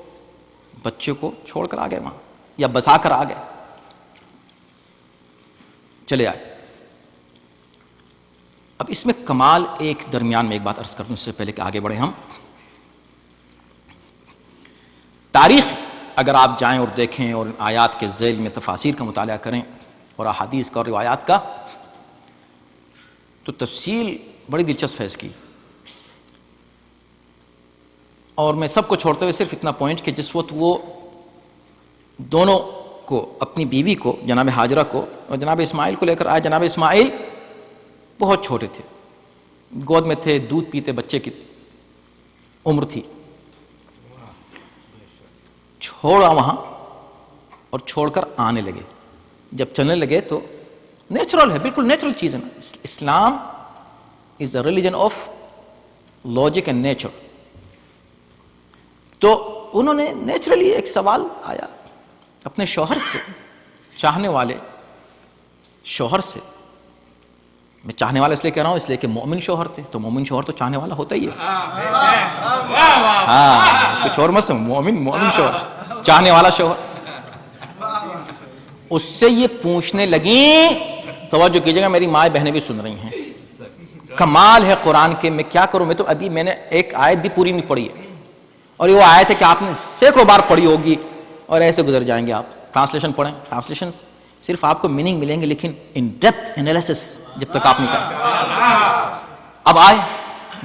بچے کو چھوڑ کر آ گئے وہاں، یا بسا کر آ گئے، چلے آئے. اب اس میں کمال ایک درمیان میں ایک بات عرض کر دوں اس سے پہلے کہ آگے بڑھیں ہم. تاریخ اگر آپ جائیں اور دیکھیں اور آیات کے ذیل میں تفاسیر کا مطالعہ کریں اور احادیث کا اور روایات کا، تو تفصیل بڑی دلچسپ ہے اس کی. اور میں سب کو چھوڑتے ہوئے صرف اتنا پوائنٹ کہ جس وقت وہ دونوں کو، اپنی بیوی کو جناب ہاجرہ کو اور جناب اسماعیل کو لے کر آئے، جناب اسماعیل بہت چھوٹے تھے، گود میں تھے، دودھ پیتے بچے کی عمر تھی. چھوڑا وہاں اور چھوڑ کر آنے لگے. جب چلنے لگے تو نیچرل ہے، بالکل نیچرل چیز ہے نا. Islam is a religion of logic and nature. تو انہوں نے نیچرلی ایک سوال آیا اپنے شوہر سے، چاہنے والے شوہر سے. میں چاہنے والا اس لیے کہہ رہا ہوں اس لیے کہ مومن شوہر تھے، تو مومن شوہر تو چاہنے والا ہوتا ہی ہے. ہاں کچھ اور مت سمجھو، مومن شوہر، چاہنے والا شوہر. اس سے یہ پوچھنے لگیں، توجہ کیجیے گا، میری مائیں بہنیں بھی سن رہی ہیں، کمال ہے قرآن کے. میں کیا کروں، میں تو ابھی میں نے ایک آیت بھی پوری نہیں پڑھی ہے، اور یہ وہ آیت ہے کہ آپ نے سینکڑوں بار پڑھی ہوگی اور ایسے گزر جائیں گے. آپ ٹرانسلیشن پڑھیں، ٹرانسلیشن صرف آپ کو میننگ ملیں گے، لیکن ان ڈیپتھ انالیسس جب تک آپ نہیں کریں. اب آئے،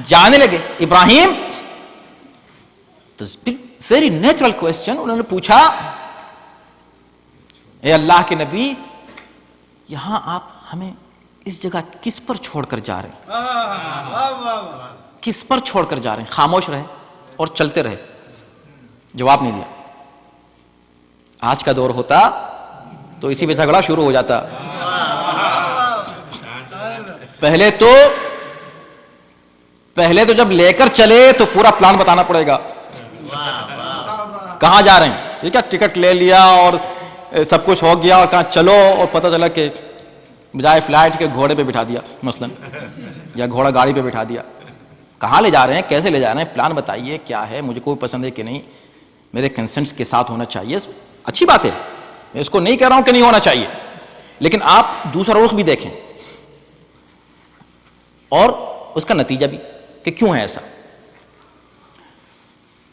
جانے لگے. ابراہیم، ویری نیچرل کوسچن، انہوں نے پوچھا، اے اللہ کے نبی، یہاں آپ ہمیں اس جگہ کس پر چھوڑ کر جا رہے ہیں؟ کس پر چھوڑ کر جا رہے ہیں؟ خاموش رہے اور چلتے رہے، جواب نہیں دیا. آج کا دور ہوتا تو اسی پہ جھگڑا شروع ہو جاتا. پہلے تو جب لے کر چلے تو پورا پلان بتانا پڑے گا، کہاں جا رہے ہیں، ٹھیک ہے، ٹکٹ لے لیا اور سب کچھ ہو گیا، اور کہاں چلو، اور پتہ چلا کہ بجائے فلائٹ کے گھوڑے پہ بٹھا دیا مثلا، یا گھوڑا گاڑی پہ بٹھا دیا. کہاں لے جا رہے ہیں، کیسے لے جا رہے ہیں، پلان بتائیے کیا ہے، مجھے کوئی پسند ہے کہ نہیں، میرے کنسنٹس کے ساتھ ہونا چاہیے. اچھی بات ہے، میں اس کو نہیں کہہ رہا ہوں کہ نہیں ہونا چاہیے، لیکن آپ دوسرا رخ بھی دیکھیں اور اس کا نتیجہ بھی کہ کیوں ہے ایسا.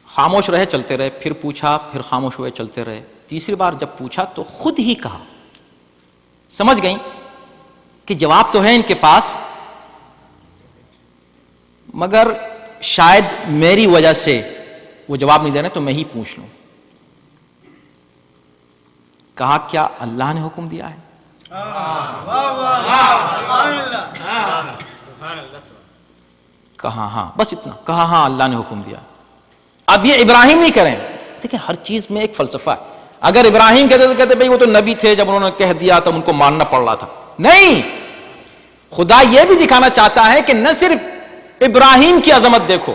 خاموش رہے، چلتے رہے، پھر پوچھا، پھر خاموش ہوئے، چلتے رہے. تیسری بار جب پوچھا تو خود ہی کہا. سمجھ گئیں کہ جواب تو ہے ان کے پاس، مگر شاید میری وجہ سے وہ جواب نہیں دے رہے تو میں ہی پوچھ لوں. کہا کیا اللہ نے حکم دیا ہے؟ کہا ہاں، بس اتنا کہا، ہاں اللہ نے حکم دیا. اب یہ ابراہیم نہیں کریں، دیکھیں ہر چیز میں ایک فلسفہ ہے. اگر ابراہیم کہتے تو کہتے بھئی وہ تو نبی تھے، جب انہوں نے کہہ دیا تب ان کو ماننا پڑ رہا تھا. نہیں، خدا یہ بھی دکھانا چاہتا ہے کہ نہ صرف ابراہیم کی عظمت دیکھو،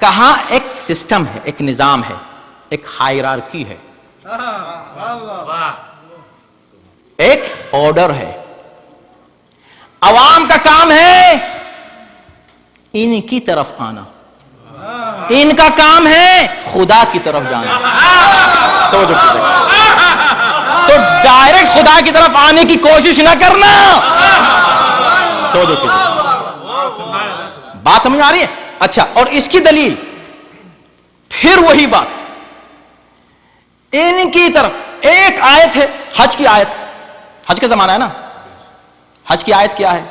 کہاں ایک سسٹم ہے، ایک نظام ہے، ایک ہائرارکی ہے، ایک آرڈر ہے. عوام کا کام ہے ان کی طرف آنا، ان کا کام ہے خدا کی طرف جانا. تو ڈائریکٹ خدا کی طرف آنے کی کوشش نہ کرنا. تو بات سمجھ آ رہی ہے؟ اچھا، اور اس کی دلیل پھر وہی بات، ان کی طرف ایک آیت ہے، حج کی آیت، حج کا زمانہ ہے نا، حج کی آیت کیا ہے؟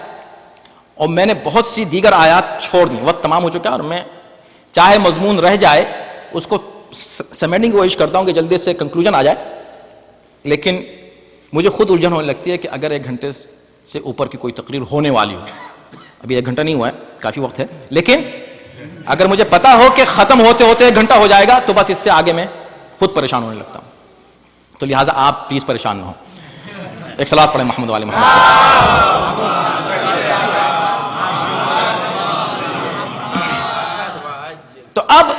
اور میں نے بہت سی دیگر آیات چھوڑ دی، وقت تمام ہو چکا، اور میں چاہے مضمون رہ جائے اس کو سمیٹنے کی کوشش کرتا ہوں کہ جلدی سے کنکلوژن آ جائے، لیکن مجھے خود الجھن ہونے لگتی ہے کہ اگر 1 گھنٹے سے اوپر کی کوئی تقریر ہونے والی ہو، ابھی 1 گھنٹہ نہیں ہوا ہے، کافی وقت ہے، لیکن اگر مجھے پتا ہو کہ ختم ہوتے ہوتے 1 گھنٹہ ہو جائے گا تو بس اس سے آگے میں خود پریشان ہونے لگتا ہوں. تو لہٰذا آپ پلیز پریشان نہ ہو. ایک صلوات پڑھیں محمد والے محمد. تو اب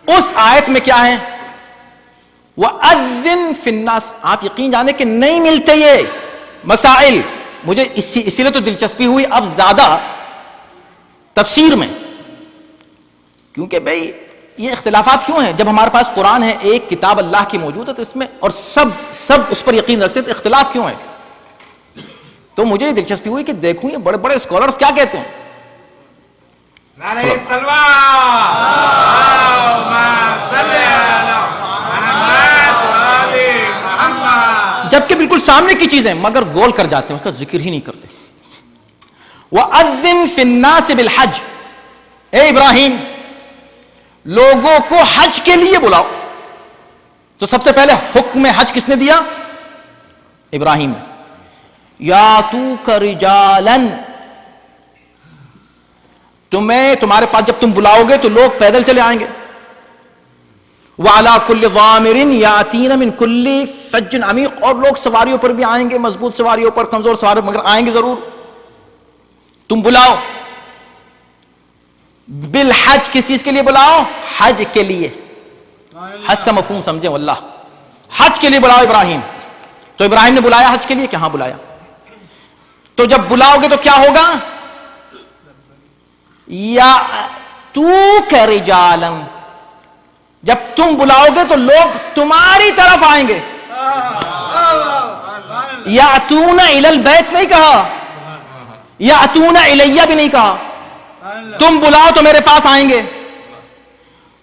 اس آیت میں کیا ہے؟ وَأَذِّن فِي النَّاسِ. آپ یقین جانے کہ نہیں ملتے یہ مسائل. مجھے اسی لیے تو دلچسپی ہوئی اب زیادہ تفسیر میں، کیونکہ بھئی یہ اختلافات کیوں ہیں؟ جب ہمارے پاس قرآن ہے، ایک کتاب اللہ کی موجود ہے، تو اس میں اور سب اس پر یقین رکھتے، تو اختلاف کیوں ہے؟ تو مجھے دلچسپی ہوئی کہ دیکھوں یہ بڑے بڑے اسکالرز کیا کہتے ہیں. نعرہ سلوات، اللہم صلی علی محمد وآل محمد. جبکہ بالکل سامنے کی چیزیں مگر گول کر جاتے ہیں، اس کا ذکر ہی نہیں کرتے. وَأَذِّن فِي النَّاسِ بِالْحَجِّ. اے ابراہیم، لوگوں کو حج کے لیے بلاؤ. تو سب سے پہلے حکم حج کس نے دیا؟ ابراہیم. یاتوک رجالن. تمہارے پاس جب تم بلاؤ گے تو لوگ پیدل چلے آئیں گے. وعلی کل ضامر یاتین من کل فج عمیق. اور لوگ سواریوں پر بھی آئیں گے، مضبوط سواریوں پر، کمزور سواریوں پر، مگر آئیں گے ضرور. تم بلاؤ. بالحج کس چیز کے لیے بلاؤ؟ حج کے لیے. حج کا مفہوم سمجھیں واللہ، حج کے لیے بلاؤ ابراہیم. تو ابراہیم نے بلایا حج کے لیے، کہاں بلایا؟ تو جب بلاؤ گے تو کیا ہوگا؟ یا تو رجالن. جب تم بلاؤ گے تو لوگ تمہاری طرف آئیں گے. یاتون الی البیت نہیں کہا، یاتون الیہ بھی نہیں کہا. تم بلاؤ تو میرے پاس آئیں گے،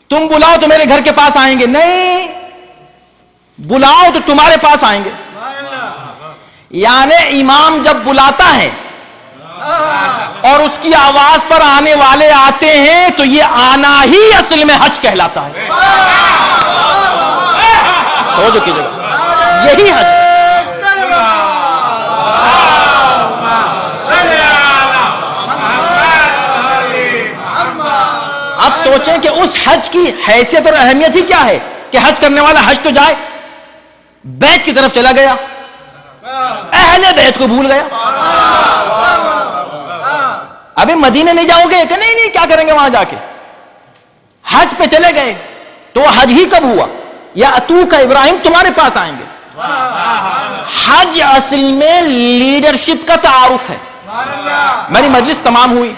تم بلاؤ تو میرے گھر کے پاس آئیں گے. نہیں، بلاؤ تو تمہارے پاس آئیں گے. یعنی امام جب بلاتا ہے اور اس کی آواز پر آنے والے آتے ہیں تو یہ آنا ہی اصل میں حج کہلاتا ہے. توجہ کیجیے گا، یہی حج ہے. اب سوچیں کہ اس حج کی حیثیت اور اہمیت ہی کیا ہے کہ حج کرنے والا حج تو جائے، بیت کی طرف چلا گیا، اہل بیت کو بھول گیا. ابھی مدینے نہیں جاؤ گے کہ نہیں کیا کریں گے وہاں جا کے؟ حج پہ چلے گئے تو حج ہی کب ہوا؟ یا اتو کا ابراہیم تمہارے پاس آئیں گے. حج اصل میں لیڈرشپ کا تعارف ہے. میری مجلس تمام ہوئی،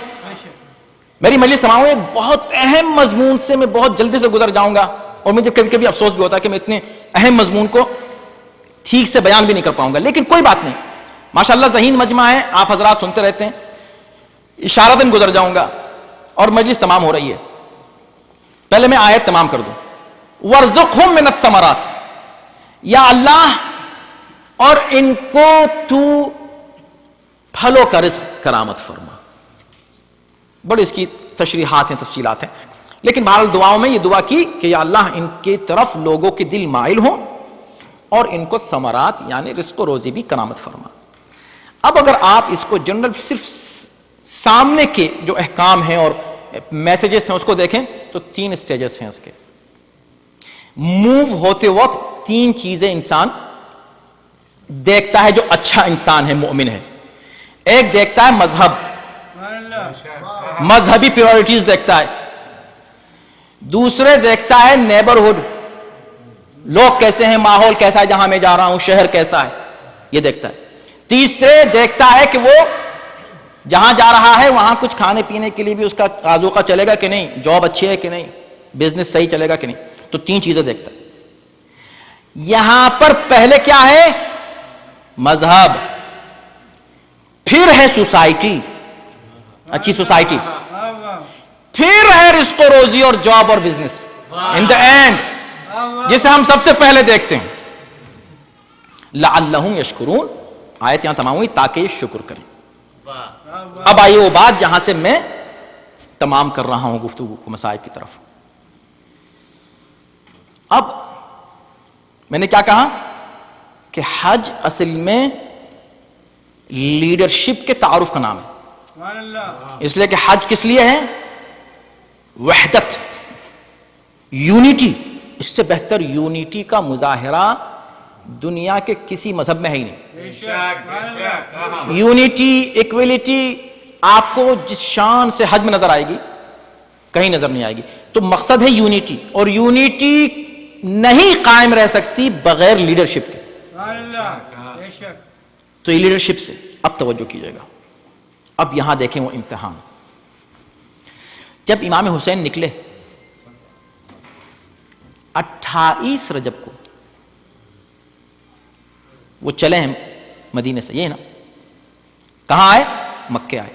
ایک بہت اہم مضمون سے میں بہت جلدی سے گزر جاؤں گا، اور مجھے کبھی کبھی افسوس بھی ہوتا ہے کہ میں اتنے اہم مضمون کو ٹھیک سے بیان بھی نہیں کر پاؤں گا، لیکن کوئی بات نہیں. ماشاءاللہ ذہین مجمع ہے، آپ حضرات سنتے رہتے ہیں. اشارتاً گزر جاؤں گا اور مجلس تمام ہو رہی ہے. پہلے میں آیت تمام کر دوں. وَارْزُقْهُم مِّنَ الثَّمَرَاتِ. یا اللہ، اور ان کو تو پھلوں کا رزق کرامت فرما. بڑی اس کی تشریحات ہیں، تفصیلات ہیں، لیکن بہرحال دعاؤں میں یہ دعا کی کہ یا اللہ ان کی طرف لوگوں کے دل مائل ہوں اور ان کو ثمرات یعنی رزق و روزی بھی کرامت فرما. اب اگر آپ اس کو جنرل صرف سامنے کے جو احکام ہیں اور میسیجز ہیں اس کو دیکھیں تو 3 سٹیجز ہیں اس کے. موو ہوتے وقت 3 چیزیں انسان دیکھتا ہے جو اچھا انسان ہے، مومن ہے. ایک دیکھتا ہے مذہبی پیورٹیز دیکھتا ہے. دوسرے دیکھتا ہے نیبرہڈ، لوگ کیسے ہیں، ماحول کیسا ہے جہاں میں جا رہا ہوں، شہر کیسا ہے، یہ دیکھتا ہے. تیسرے دیکھتا ہے کہ وہ جہاں جا رہا ہے وہاں کچھ کھانے پینے کے لیے بھی اس کا آذوقہ چلے گا کہ نہیں، جاب اچھی ہے کہ نہیں، بزنس صحیح چلے گا کہ نہیں. تو 3 چیزیں دیکھتا ہے. یہاں پر پہلے کیا ہے؟ مذہب، پھر ہے سوسائٹی، اچھی سوسائٹی، پھر ہے رزق و روزی اور جاب اور بزنس. ان دا اینڈ جسے ہم سب سے پہلے دیکھتے ہیں لعلہم یشکرون. آیت یہاں تمام ہوئی تاکہ یہ شکر کریں. اب آئیے وہ بات جہاں سے میں تمام کر رہا ہوں گفتگو کو مصائب کی طرف. اب میں نے کیا کہا کہ حج اصل میں لیڈرشپ کے تعارف کا نام ہے. اس لیے کہ حج کس لیے ہے؟ وحدت، یونٹی. اس سے بہتر یونٹی کا مظاہرہ دنیا کے کسی مذہب میں ہے ہی نہیں. یونٹی، ایکویلٹی آپ کو جس شان سے حج میں نظر آئے گی کہیں نظر نہیں آئے گی. تو مقصد ہے یونٹی، اور یونٹی نہیں قائم رہ سکتی بغیر لیڈرشپ کے. تو یہ لیڈرشپ سے اب توجہ کیجیے گا. اب یہاں دیکھیں وہ امتحان. جب امام حسین نکلے 28 رجب کو، وہ چلے ہیں مدینے سے، یہ نا کہاں آئے؟ مکے آئے.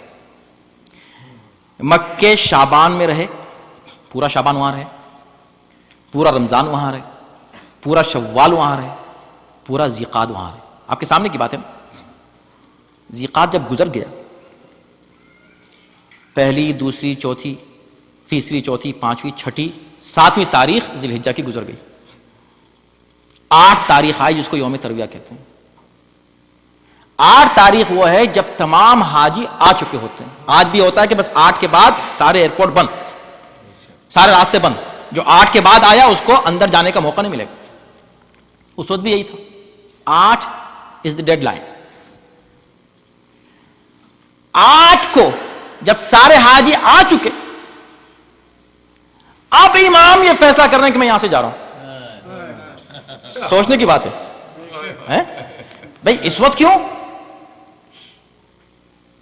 مکے شعبان میں رہے، پورا شعبان وہاں رہے، پورا رمضان وہاں رہے، پورا شوال وہاں رہے، پورا ذیقعد وہاں رہے. آپ کے سامنے کی بات ہے نا. ذیقعد جب گزر گیا، پہلی، دوسری، چوتھی، تیسری، چوتھی، پانچویں، چھٹی، 7ویں تاریخ ذی الحجہ کی گزر گئی. 8 تاریخ آئی جس کو یوم ترویہ کہتے ہیں. 8 تاریخ وہ ہے جب تمام حاجی آ چکے ہوتے ہیں. آج بھی ہوتا ہے کہ بس 8 کے بعد سارے ایئرپورٹ بند، سارے راستے بند. جو 8 کے بعد آیا اس کو اندر جانے کا موقع نہیں ملے گا. اس وقت بھی یہی تھا. 8 از دی ڈیڈ لائن. 8 کو جب سارے حاجی آ چکے، اب امام یہ فیصلہ کر رہے ہیں کہ میں یہاں سے جا رہا ہوں. سوچنے کی بات ہے بھائی. اس وقت کیوں؟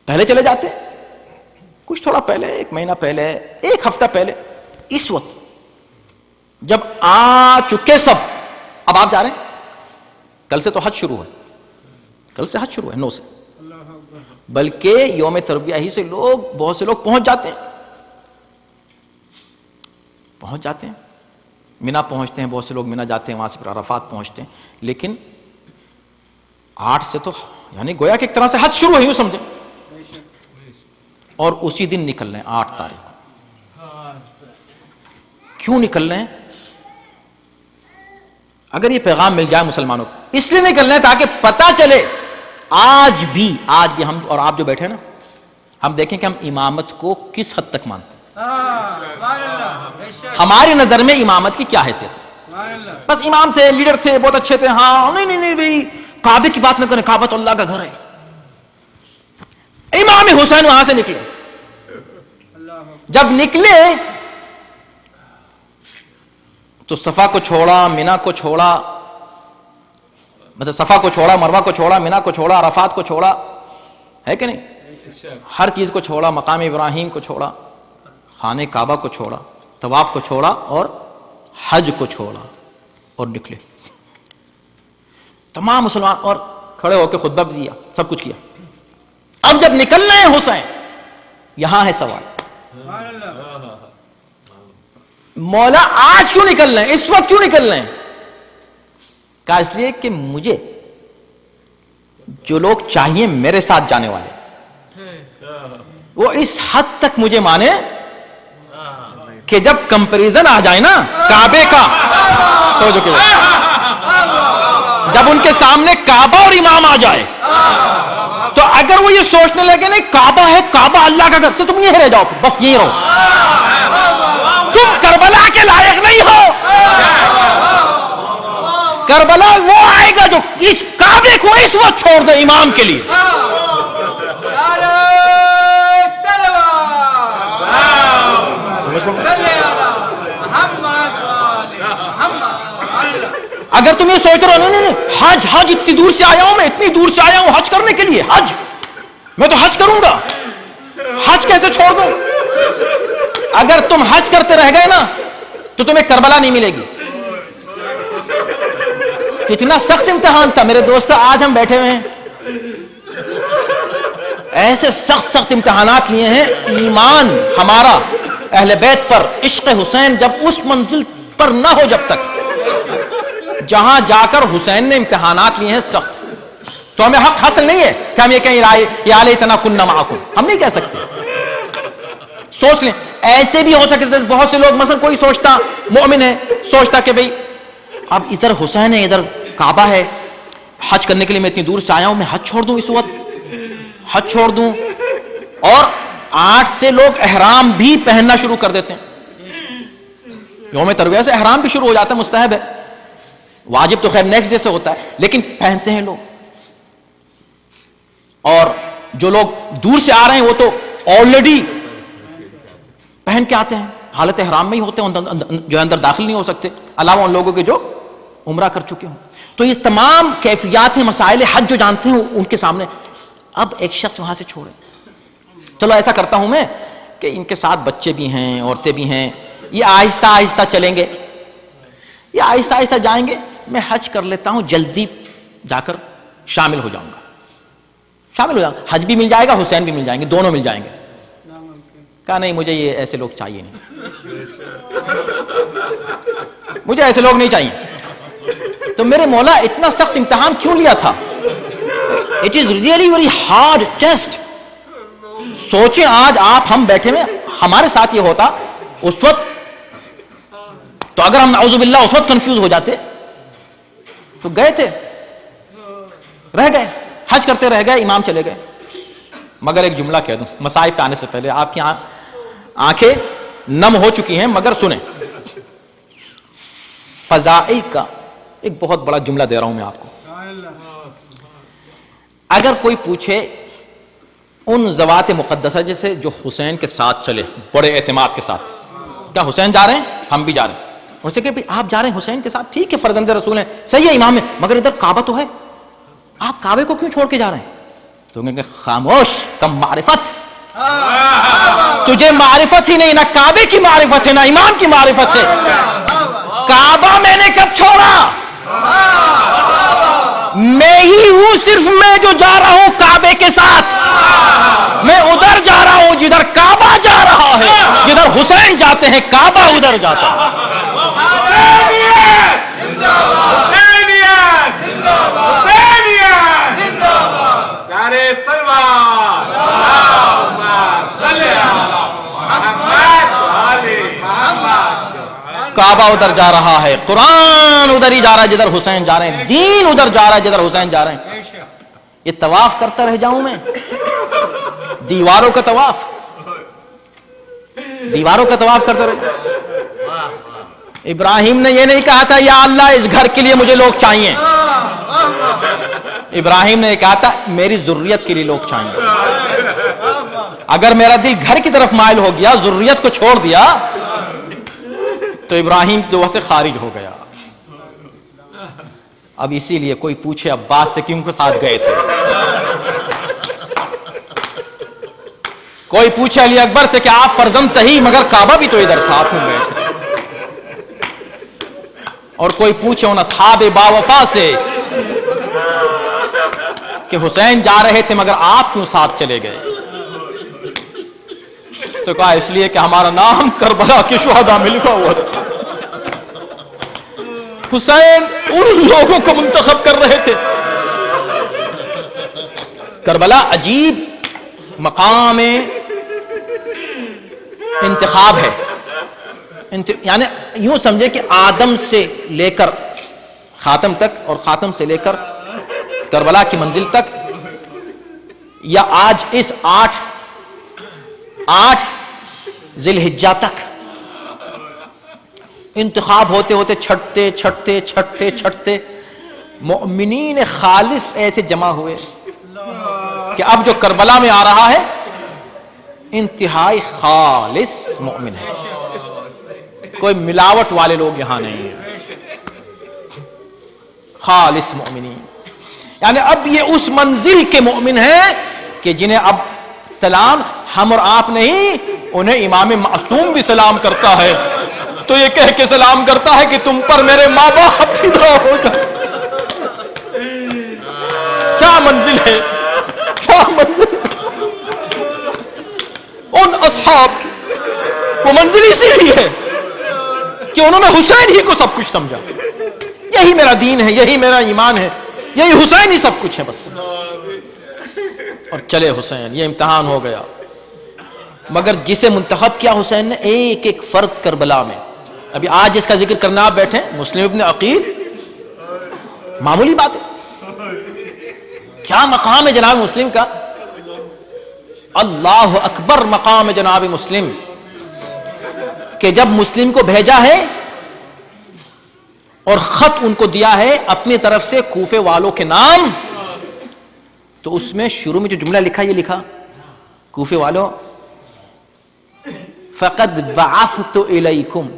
پہلے چلے جاتے کچھ تھوڑا پہلے، 1 مہینہ پہلے، 1 ہفتہ پہلے. اس وقت جب آ چکے سب، اب آپ جا رہے ہیں. کل سے تو حج شروع ہے، کل سے حج شروع ہے 9 سے. بلکہ یوم ترویہ ہی سے بہت سے لوگ پہنچ جاتے ہیں، مینا پہنچتے ہیں. بہت سے لوگ مینا جاتے ہیں، وہاں سے پھر عرفات پہنچتے ہیں. لیکن 8 سے تو یعنی گویا کہ ایک طرح سے حج شروع ہے، یوں سمجھیں. اور اسی دن نکل رہے ہیں 8 تاریخ کو. کیوں نکل رہے ہیں؟ اگر یہ پیغام مل جائے مسلمانوں کو، اس لیے نکل رہے ہیں تاکہ پتہ چلے آج بھی ہم اور آپ جو بیٹھے ہیں نا، ہم دیکھیں کہ ہم امامت کو کس حد تک مانتے ہیں. ہماری نظر میں امامت کی کیا حیثیت ہے؟ بس امام تھے، لیڈر تھے، بہت اچھے تھے. ہاں نہیں بھائی، کعبے کی بات نہ کریں، کعبہ تو اللہ کا گھر ہے. امام حسین وہاں سے نکلے. جب نکلے تو صفا کو چھوڑا، مینا کو چھوڑا، مطلب صفا کو چھوڑا، مروہ کو چھوڑا، مینا کو چھوڑا، عرفات کو چھوڑا، ہے کہ نہیں؟ ہر چیز کو چھوڑا. مقام ابراہیم کو چھوڑا، خانہ کعبہ کو چھوڑا، طواف کو چھوڑا اور حج کو چھوڑا اور نکلے. تمام مسلمان اور کھڑے ہو کے خطبہ بھی دیا، سب کچھ کیا. اب جب نکلنا ہے حسین، یہاں ہے سوال، مولا آج کیوں نکل رہے ہیں، اس وقت کیوں نکل رہے ہیں؟ کہا اس لیے کہ مجھے جو لوگ چاہیے میرے ساتھ جانے والے، وہ اس حد تک مجھے مانے کہ جب کمپیریزن آ جائے نا کعبے کا، تو جب ان کے سامنے کعبہ اور امام آ جائے تو اگر وہ یہ سوچنے لگے نہیں کعبہ ہے، کعبہ اللہ کا گھر، تو تم یہیں رہ جاؤ، بس یہیں رہو. تم کربلا کے لائق نہیں ہو. کربلا وہ آئے گا جو اس کعبے کو اس وقت چھوڑ دے امام کے لیے. اگر تم یہ سوچ رہے ہو نہیں حج حج اتنی دور سے آیا ہوں میں، اتنی دور سے آیا ہوں حج کرنے کے لیے، حج میں تو حج کروں گا، حج کیسے چھوڑ دوں؟ اگر تم حج کرتے رہ گئے نا تو تمہیں کربلا نہیں ملے گی۔ کتنا سخت امتحان تھا میرے دوست، آج ہم بیٹھے ہوئے ہیں، ایسے سخت سخت امتحانات لیے ہیں، ایمان ہمارا اہل بیت پر، عشق حسین جب اس منزل پر نہ ہو جب تک جہاں جا کر حسین نے امتحانات لیے ہیں سخت، تو ہمیں حق حاصل نہیں ہے کہ ہم یہ کہیں یا لیتنا کننا معکم، ہم نہیں کہہ سکتے۔ سوچ لیں ایسے بھی ہو سکتے تھے، بہت سے لوگ مثلا کوئی سوچتا مومن ہے سوچتا کہ بھئی اب ادھر حسین ہے ادھر کعبہ ہے، حج کرنے کے لیے میں اتنی دور سے آیا ہوں، میں حج چھوڑ دوں، اس وقت حج چھوڑ دوں۔ اور 8 سے لوگ احرام بھی پہننا شروع کر دیتے ہیں، یوم ترویہ سے احرام بھی شروع ہو جاتا ہے، مستحب ہے، واجب تو خیر نیکسٹ ڈے سے ہوتا ہے، لیکن پہنتے ہیں لوگ۔ اور جو لوگ دور سے آ رہے ہیں وہ تو آلریڈی پہن کے آتے ہیں، حالت احرام میں ہی ہوتے ہیں، جو اندر داخل نہیں ہو سکتے، علاوہ ان لوگوں کے جو عمرہ کر چکے ہوں۔ تو یہ تمام کیفیات ہیں، مسائل حج جو جانتے ہیں ان کے سامنے۔ اب ایک شخص وہاں سے چھوڑے، چلو ایسا کرتا ہوں میں کہ ان کے ساتھ بچے بھی ہیں، عورتیں بھی ہیں، یہ آہستہ آہستہ چلیں گے، یہ آہستہ آہستہ جائیں گے، میں حج کر لیتا ہوں، جلدی جا کر شامل ہو جاؤں گا، شامل ہو جاؤں گا، حج بھی مل جائے گا، حسین بھی مل جائیں گے، دونوں مل جائیں گے۔ کہا نہیں مجھے یہ ایسے لوگ چاہیے نہیں، مجھے ایسے لوگ نہیں چاہیے۔ تو میرے مولا اتنا سخت امتحان کیوں لیا تھا؟ It is really very hard test. سوچیں آج آپ ہم بیٹھے میں، ہمارے ساتھ یہ ہوتا اس وقت تو اگر ہم نعوذ باللہ اس وقت کنفیوز ہو جاتے تو گئے تھے، رہ گئے، حج کرتے رہ گئے، امام چلے گئے۔ مگر ایک جملہ کہہ دوں مصائب پہ آنے سے پہلے، آپ کی آنکھیں نم ہو چکی ہیں مگر سنیں، فضائل کا ایک بہت بڑا جملہ دے رہا ہوں میں آپ کو۔ اگر کوئی پوچھے ان ذوات مقدسہ جیسے جو حسین کے ساتھ چلے بڑے اعتماد کے ساتھ، کیا حسین جا رہے ہیں ہم بھی جا رہے ہیں، اسے کہ آپ جا رہے ہیں حسین کے ساتھ، ٹھیک ہے فرزند رسول ہیں، صحیح ہے امام ہے، مگر ادھر کعبہ تو ہے، آپ کعبے کو کیوں چھوڑ کے جا رہے ہیں؟ تو کہیں گے خاموش کم معرفت، تجھے معرفت ہی نہیں، نہ کعبے کی معرفت ہے نہ امام کی معرفت ہے۔ کعبہ میں نے کب چھوڑا؟ میں ہی ہوں صرف، میں جو جا رہا ہوں کعبے کے ساتھ، میں ادھر جا رہا ہوں جدھر کعبہ جا رہا ہے، جدھر حسین جاتے ہیں کعبہ ادھر جاتا ہے۔ کعبہ ادھر جا رہا ہے، قرآن ادھر ہی جا رہا ہے جدھر حسین جا رہے ہیں، دین ادھر جا رہا ہے جدھر حسین جا رہے ہیں۔ یہ طواف کرتا رہ جاؤں میں، دیواروں کا طواف، دیواروں کا طواف کرتا رہ جاؤں۔ ابراہیم نے یہ نہیں کہا تھا یا اللہ اس گھر کے لیے مجھے لوگ چاہیے، ابراہیم نے یہ کہا تھا میری ذریت کے لیے لوگ چاہیے۔ اگر میرا دل گھر کی طرف مائل ہو گیا، ذریت کو چھوڑ دیا، تو ابراہیم کی دعا سے خارج ہو گیا۔ اب اسی لیے کوئی پوچھے عباس سے کیوں کے ساتھ گئے تھے، کوئی پوچھے علی اکبر سے کہ آپ فرزند صحیح مگر کعبہ بھی تو ادھر تھا، آپ کیوں گئے تھے؟ اور کوئی پوچھے ان اصحاب باوفا سے کہ حسین جا رہے تھے مگر آپ کیوں ساتھ چلے گئے؟ تو کہا اس لیے کہ ہمارا نام کربلا کے شہداء میں لکھا ہوا تھا۔ حسین ان لوگوں کو منتخب کر رہے تھے۔ کربلا عجیب مقام انتخاب ہے، یعنی یوں سمجھے کہ آدم سے لے کر خاتم تک اور خاتم سے لے کر کربلا کی منزل تک، یا آج اس 8 ذی الحجہ تک انتخاب ہوتے ہوتے چھٹتے چھٹتے چھٹتے چھٹتے مؤمنین خالص ایسے جمع ہوئے کہ اب جو کربلا میں آ رہا ہے انتہائی خالص مومن ہے، کوئی ملاوٹ والے لوگ یہاں نہیں ہیں۔ خالص مومنین. یعنی اب یہ اس منزل کے مومن ہیں کہ جنہیں اب سلام ہم اور آپ نہیں، انہیں امام معصوم بھی سلام کرتا ہے تو یہ کہہ کے سلام کرتا ہے کہ تم پر میرے ماں باپ فدا ہوگا. کیا منزل ہے، کیا منزل ان اصحاب کی. وہ منزل اسی لیے ہے کہ انہوں نے حسین ہی کو سب کچھ سمجھا. یہی میرا دین ہے، یہی میرا ایمان ہے، یہی حسین ہی سب کچھ ہے بس. اور چلے حسین، یہ امتحان ہو گیا. مگر جسے منتخب کیا حسین نے، ایک ایک فرد کربلا میں. ابھی آج جس کا ذکر کرنا آپ بیٹھے مسلم ابن عقیل، معمولی بات ہے. کیا مقام ہے جناب مسلم کا، اللہ اکبر مقام جناب مسلم، کہ جب مسلم کو بھیجا ہے اور خط ان کو دیا ہے اپنی طرف سے کوفے والوں کے نام، تو اس میں شروع میں جو جملہ لکھا، یہ لکھا کوفے والوں فقد بعثت الیکم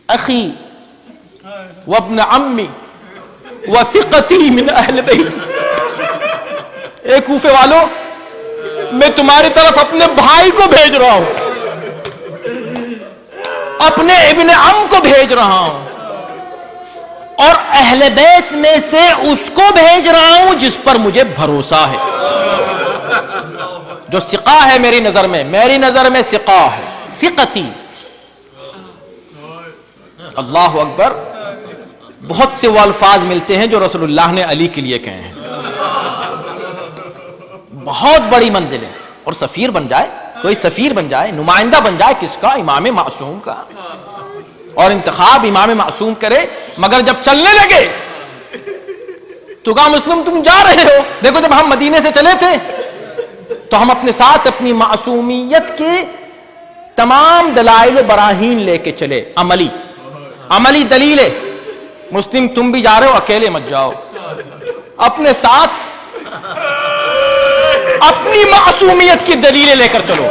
اخی وابن عمی وثقتی من اہل بیت. اے کوفے والوں، میں تمہاری طرف اپنے بھائی کو بھیج رہا ہوں، اپنے ابن عم کو بھیج رہا ہوں، اور اہل بیت میں سے اس کو بھیج رہا ہوں جس پر مجھے بھروسہ ہے، جو ثقہ ہے میری نظر میں ثقہ ہے، ثقتی. اللہ اکبر. بہت سے وہ الفاظ ملتے ہیں جو رسول اللہ نے علی کے لیے کہے ہیں. بہت بڑی منزل ہے. اور سفیر بن جائے، کوئی سفیر بن جائے، نمائندہ بن جائے کس کا؟ امام معصوم کا. اور انتخاب امام معصوم کرے. مگر جب چلنے لگے تو کہا مسلم تم جا رہے ہو. دیکھو جب ہم مدینے سے چلے تھے تو ہم اپنے ساتھ اپنی معصومیت کے تمام دلائل و براہین لے کے چلے، عملی دلیل ہے. مسلم تم بھی جا رہے ہو، اکیلے مت جاؤ، اپنے ساتھ اپنی معصومیت کی دلیلیں لے کر چلو.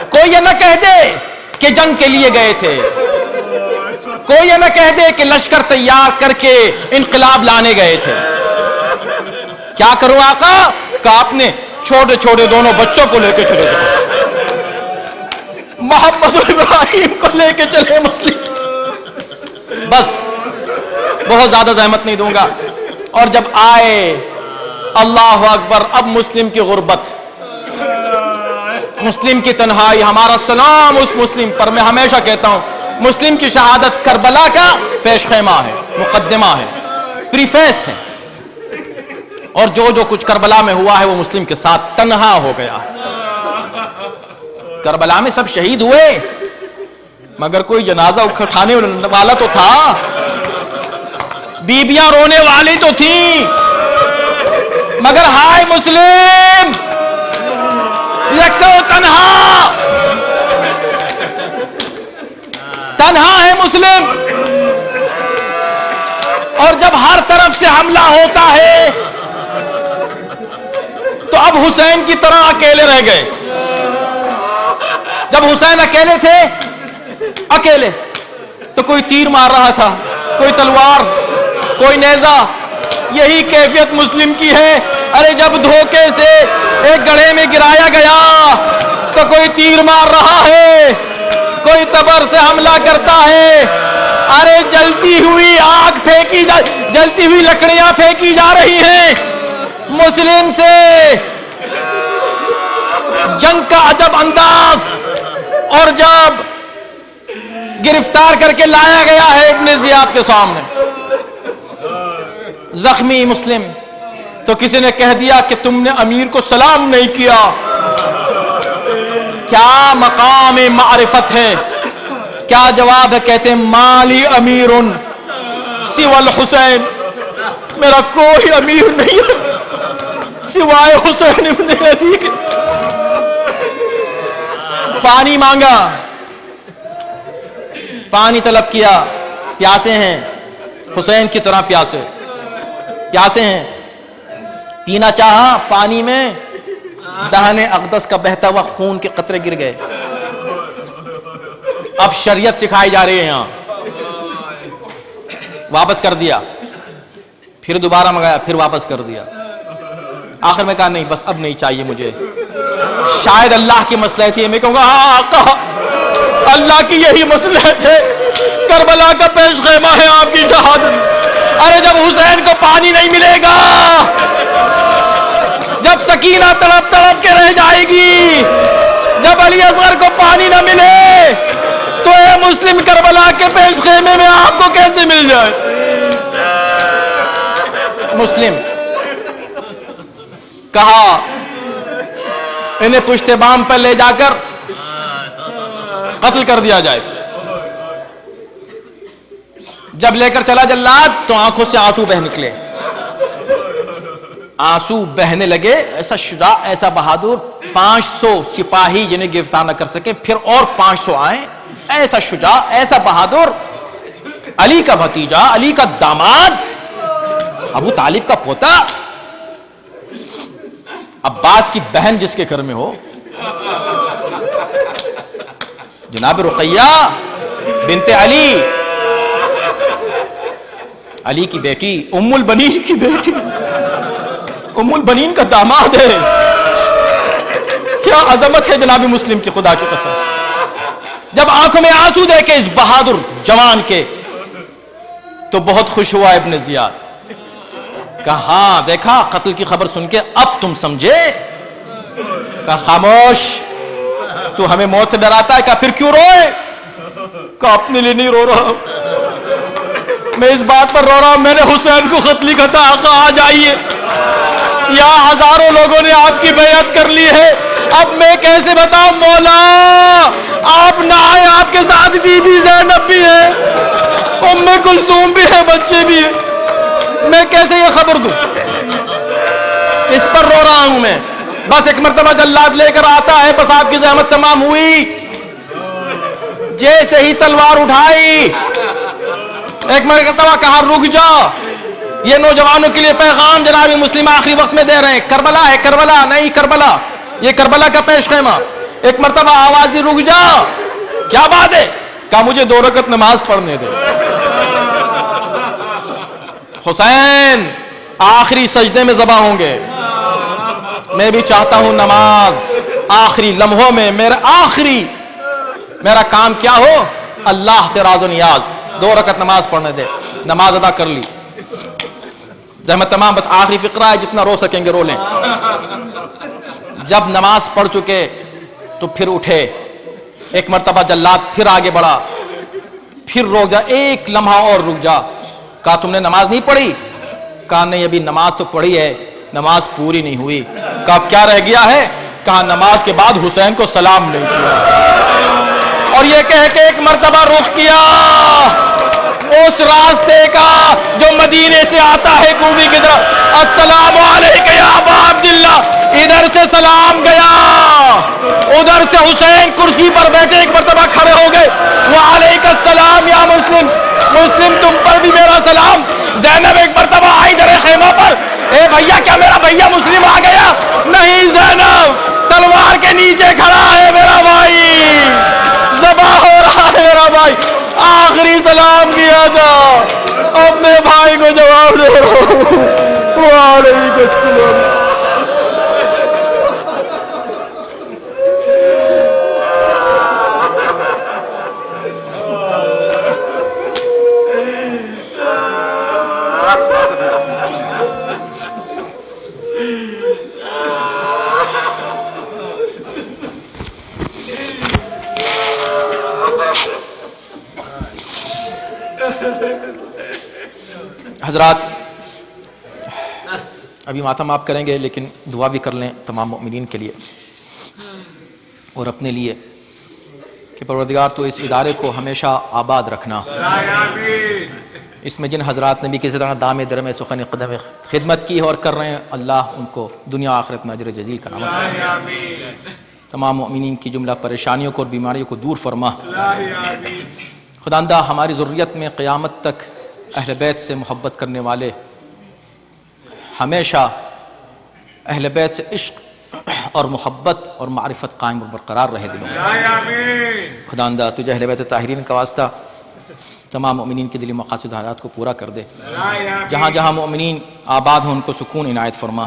کوئی یہ نہ کہہ دے کہ جنگ کے لیے گئے تھے، کوئی یہ نہ کہہ دے کہ لشکر تیار کر کے انقلاب لانے گئے تھے. کیا کروں آقا؟ کہ اپنے چھوٹے چھوٹے دونوں بچوں کو لے کے چلے جاؤ، محمد ابراہیم کو لے کے چلے مسلم. بس بہت زیادہ زحمت نہیں دوں گا. اور جب آئے، اللہ اکبر، اب مسلم کی غربت، مسلم کی تنہائی. ہمارا سلام اس مسلم پر. میں ہمیشہ کہتا ہوں مسلم کی شہادت کربلا کا پیش خیمہ ہے، مقدمہ ہے، پریفیس ہے. اور جو کچھ کربلا میں ہوا ہے وہ مسلم کے ساتھ تنہا ہو گیا ہے. کربلا میں سب شہید ہوئے مگر کوئی جنازہ اٹھانے والا تو تھا، بیبیاں رونے والی تو تھیں، مگر ہائے مسلم یکو تنہا ہے مسلم. اور جب ہر طرف سے حملہ ہوتا ہے تو اب حسین کی طرح اکیلے رہ گئے. جب حسین اکیلے تھے، اکیلے، تو کوئی تیر مار رہا تھا، کوئی تلوار، کوئی نیزہ. یہی کیفیت مسلم کی ہے. ارے جب دھوکے سے ایک گڑھے میں گرایا گیا تو کوئی تیر مار رہا ہے، کوئی تبر سے حملہ کرتا ہے. ارے جلتی ہوئی آگ پھینکی جلتی ہوئی لکڑیاں پھینکی جا رہی ہیں. مسلم سے جنگ کا عجب انداز. اور جب گرفتار کر کے لایا گیا ہے ابن زیاد کے سامنے، زخمی مسلم، تو کسی نے کہہ دیا کہ تم نے امیر کو سلام نہیں کیا. کیا مقام معرفت ہے. کیا جواب ہے؟ کہتے ہیں مالی امیر سوى الحسین، میرا کوئی امیر نہیں ہے سوائے حسین ابن علی کے. پانی مانگا، پانی طلب کیا، پیاسے ہیں، حسین کی طرح پیاسے ہیں. پینا چاہا، پانی میں دہن اقدس کا بہتا ہوا خون کے قطرے گر گئے. اب شریعت سکھائی جا رہی ہے یہاں. واپس کر دیا، پھر دوبارہ منگایا، پھر واپس کر دیا. آخر میں کہا نہیں بس اب نہیں چاہیے مجھے، شاید اللہ کی مصلحت ہے. میں کہوں گا ہاں آقا اللہ کی یہی مصلحت ہے، کربلا کا پیش خیمہ ہے آپ کی شہادت. ارے جب حسین کو پانی نہیں ملے گا، جب سکینہ تڑپ تڑپ کے رہ جائے گی، جب علی اصغر کو پانی نہ ملے، تو اے مسلم کربلا کے پیش خیمے میں آپ کو کیسے مل جائے؟ مسلم کہا انہیں پشت بام پر لے جا کر قتل کر دیا جائے. جب لے کر چلا جلاد تو آنکھوں سے آنسو بہ نکلے، آنسو بہنے لگے. ایسا شجاع، ایسا بہادر، 500 سپاہی جنہیں گرفتار نہ کر سکے، پھر اور 500 آئے. ایسا شجاع، ایسا بہادر، علی کا بھتیجا، علی کا داماد، ابو طالب کا پوتا، عباس کی بہن جس کے گھر میں ہو، جناب رقیہ بنت علی، علی کی بیٹی، ام البنین کی بیٹی، ام البنین کا داماد ہے. کیا عظمت ہے جناب مسلم کی، خدا کی قسم. جب آنکھوں میں آنسو دیکھے اس بہادر جوان کے تو بہت خوش ہوا ابن زیاد. کہا ہاں دیکھا قتل کی خبر سن کے اب تم سمجھے؟ کہا خاموش، تو ہمیں موت سے ڈراتا ہے. کہا پھر کیوں روئے؟ کہا اپنے لیے نہیں رو رہا، میں اس بات پر رو رہا ہوں میں نے حسین کو خط لکھا تھا آقا آ جائیے، یہاں ہزاروں لوگوں نے آپ کی بیعت کر لی ہے، اب میں کیسے بتاؤں مولا آپ نہ آئے، آپ کے ساتھ بی بی زینب بھی ہے، ام کلثوم بھی ہے، بچے بھی ہیں، میں کیسے یہ خبر دوں؟ اس پر رو رہا ہوں میں. بس ایک مرتبہ جلاد لے کر آتا ہے، بس آپ کی زحمت تمام ہوئی. جیسے ہی تلوار اٹھائی، ایک مرتبہ کہا رک جا، یہ نوجوانوں کے لیے پیغام جناب مسلم آخری وقت میں دے رہے ہیں، کربلا ہے، کربلا نہیں، کربلا، یہ کربلا کا پیش خیمہ. ایک مرتبہ آواز دی رک جا، کیا بات ہے؟ کہا مجھے 2 رکعت نماز پڑھنے دے. حسین آخری سجدے میں ذبح ہوں گے، میں بھی چاہتا ہوں نماز آخری لمحوں میں میرا کام کیا ہو، اللہ سے راز و نیاز، 2 رکعت نماز پڑھنے دے. نماز ادا کر لی، زحمت تمام، بس آخری فقرہ ہے، جتنا رو سکیں گے رو لیں. جب نماز پڑھ چکے تو پھر اٹھے. ایک مرتبہ جلاد پھر آگے بڑھا، پھر رک جا، ایک لمحہ اور رک جا. کہا تم نے نماز نہیں پڑھی؟ کہا نہیں ابھی نماز تو پڑھی ہے، نماز پوری نہیں ہوئی. کہا کیا رہ گیا ہے؟ کہا نماز کے بعد حسین کو سلام نہیں کیا. اور یہ کہہ کے ایک مرتبہ رخ کیا اس راستے کا جو مدینے سے آتا ہے کوفی کی طرف. السلام علیکم یا ابا عبداللہ. ادھر سے سلام گیا، ادھر سے حسین کرسی پر بیٹھے ایک مرتبہ کھڑے ہو گئے. وعلیکم السلام یا مسلم، مسلم تم پر بھی میرا سلام. زینب ایک مرتبہ آئی در خیمہ پر، اے بھیا کیا میرا بھیا مسلم آ گیا؟ نہیں زینب، تلوار کے نیچے کھڑا ہے میرا بھائی، ذبح ہو رہا ہے میرا بھائی. آخری سلام کیا تھا، اپنے بھائی کو جواب دے رہا ہوں. وعلیکم السلام. حضرات ابھی ماتم آپ کریں گے، لیکن دعا بھی کر لیں تمام مؤمنین کے لیے اور اپنے لیے کہ پروردگار تو اس ادارے کو ہمیشہ آباد رکھنا. اس میں جن حضرات نے بھی کسی طرح دام درم سخن قدم خدمت کی اور کر رہے ہیں، اللہ ان کو دنیا آخرت میں اجر جزیل کا نعمت فرمائے. تمام مؤمنین کی جملہ پریشانیوں کو اور بیماریوں کو دور فرما. خداوندہ ہماری ذریت میں قیامت تک اہل بیت سے محبت کرنے والے، ہمیشہ اہل بیت سے عشق اور محبت اور معرفت قائم اور برقرار رہے دلوں میں. خداوندہ تجھے اہل بیت طاہرین کا واسطہ تمام مومنین کے دلی مقاصد حاجات کو پورا کر دے. الہی جہاں جہاں مومنین آباد ہوں ان کو سکون عنایت فرما،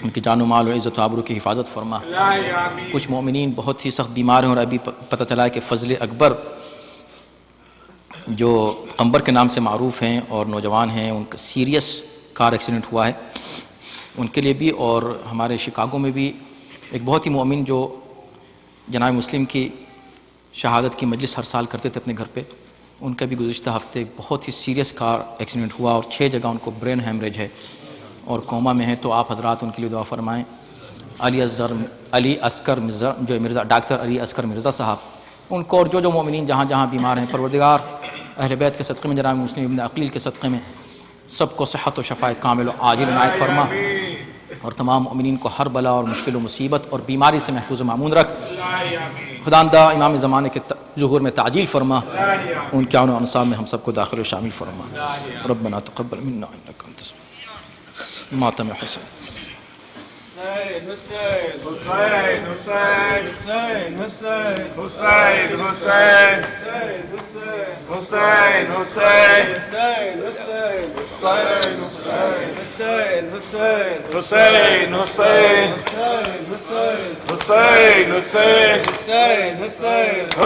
ان کی جان و مال و عزت و آبرو کی حفاظت فرما. الہی آمین. کچھ مومنین بہت ہی سخت بیمار ہیں اور ابھی پتہ چلا ہے کہ فضل اکبر جو قمبر کے نام سے معروف ہیں اور نوجوان ہیں، ان کا سیریس کار ایکسیڈنٹ ہوا ہے ان کے لیے بھی. اور ہمارے شکاگو میں بھی ایک بہت ہی مومن جو جناب مسلم کی شہادت کی مجلس ہر سال کرتے تھے اپنے گھر پہ، ان کا بھی گزشتہ ہفتے بہت ہی سیریس کار ایکسیڈنٹ ہوا اور 6 جگہ ان کو برین ہیمریج ہے اور کوما میں ہے. تو آپ حضرات ان کے لیے دعا فرمائیں. علی اصغر مرزا، جو مرزا ڈاکٹر علی اصغر مرزا صاحب، ان کو اور جو مومنین جہاں جہاں بیمار ہیں، پروردگار اہل بیت کے صدقے میں، جناب مسلم ابن عقیل کے صدقے میں سب کو صحت و شفاء کامل و عاجل عنایت فرما، اور تمام مومنین کو ہر بلا اور مشکل و مصیبت اور بیماری سے محفوظ و معمون رکھ. خداوندہ امام زمانے کے ظہور میں تعجیل فرما، ان کے آن و انصاب میں ہم سب کو داخل و شامل فرما. ربنا تقبل منا انک انت السمیع ماتم حسن. حسین حسین حسین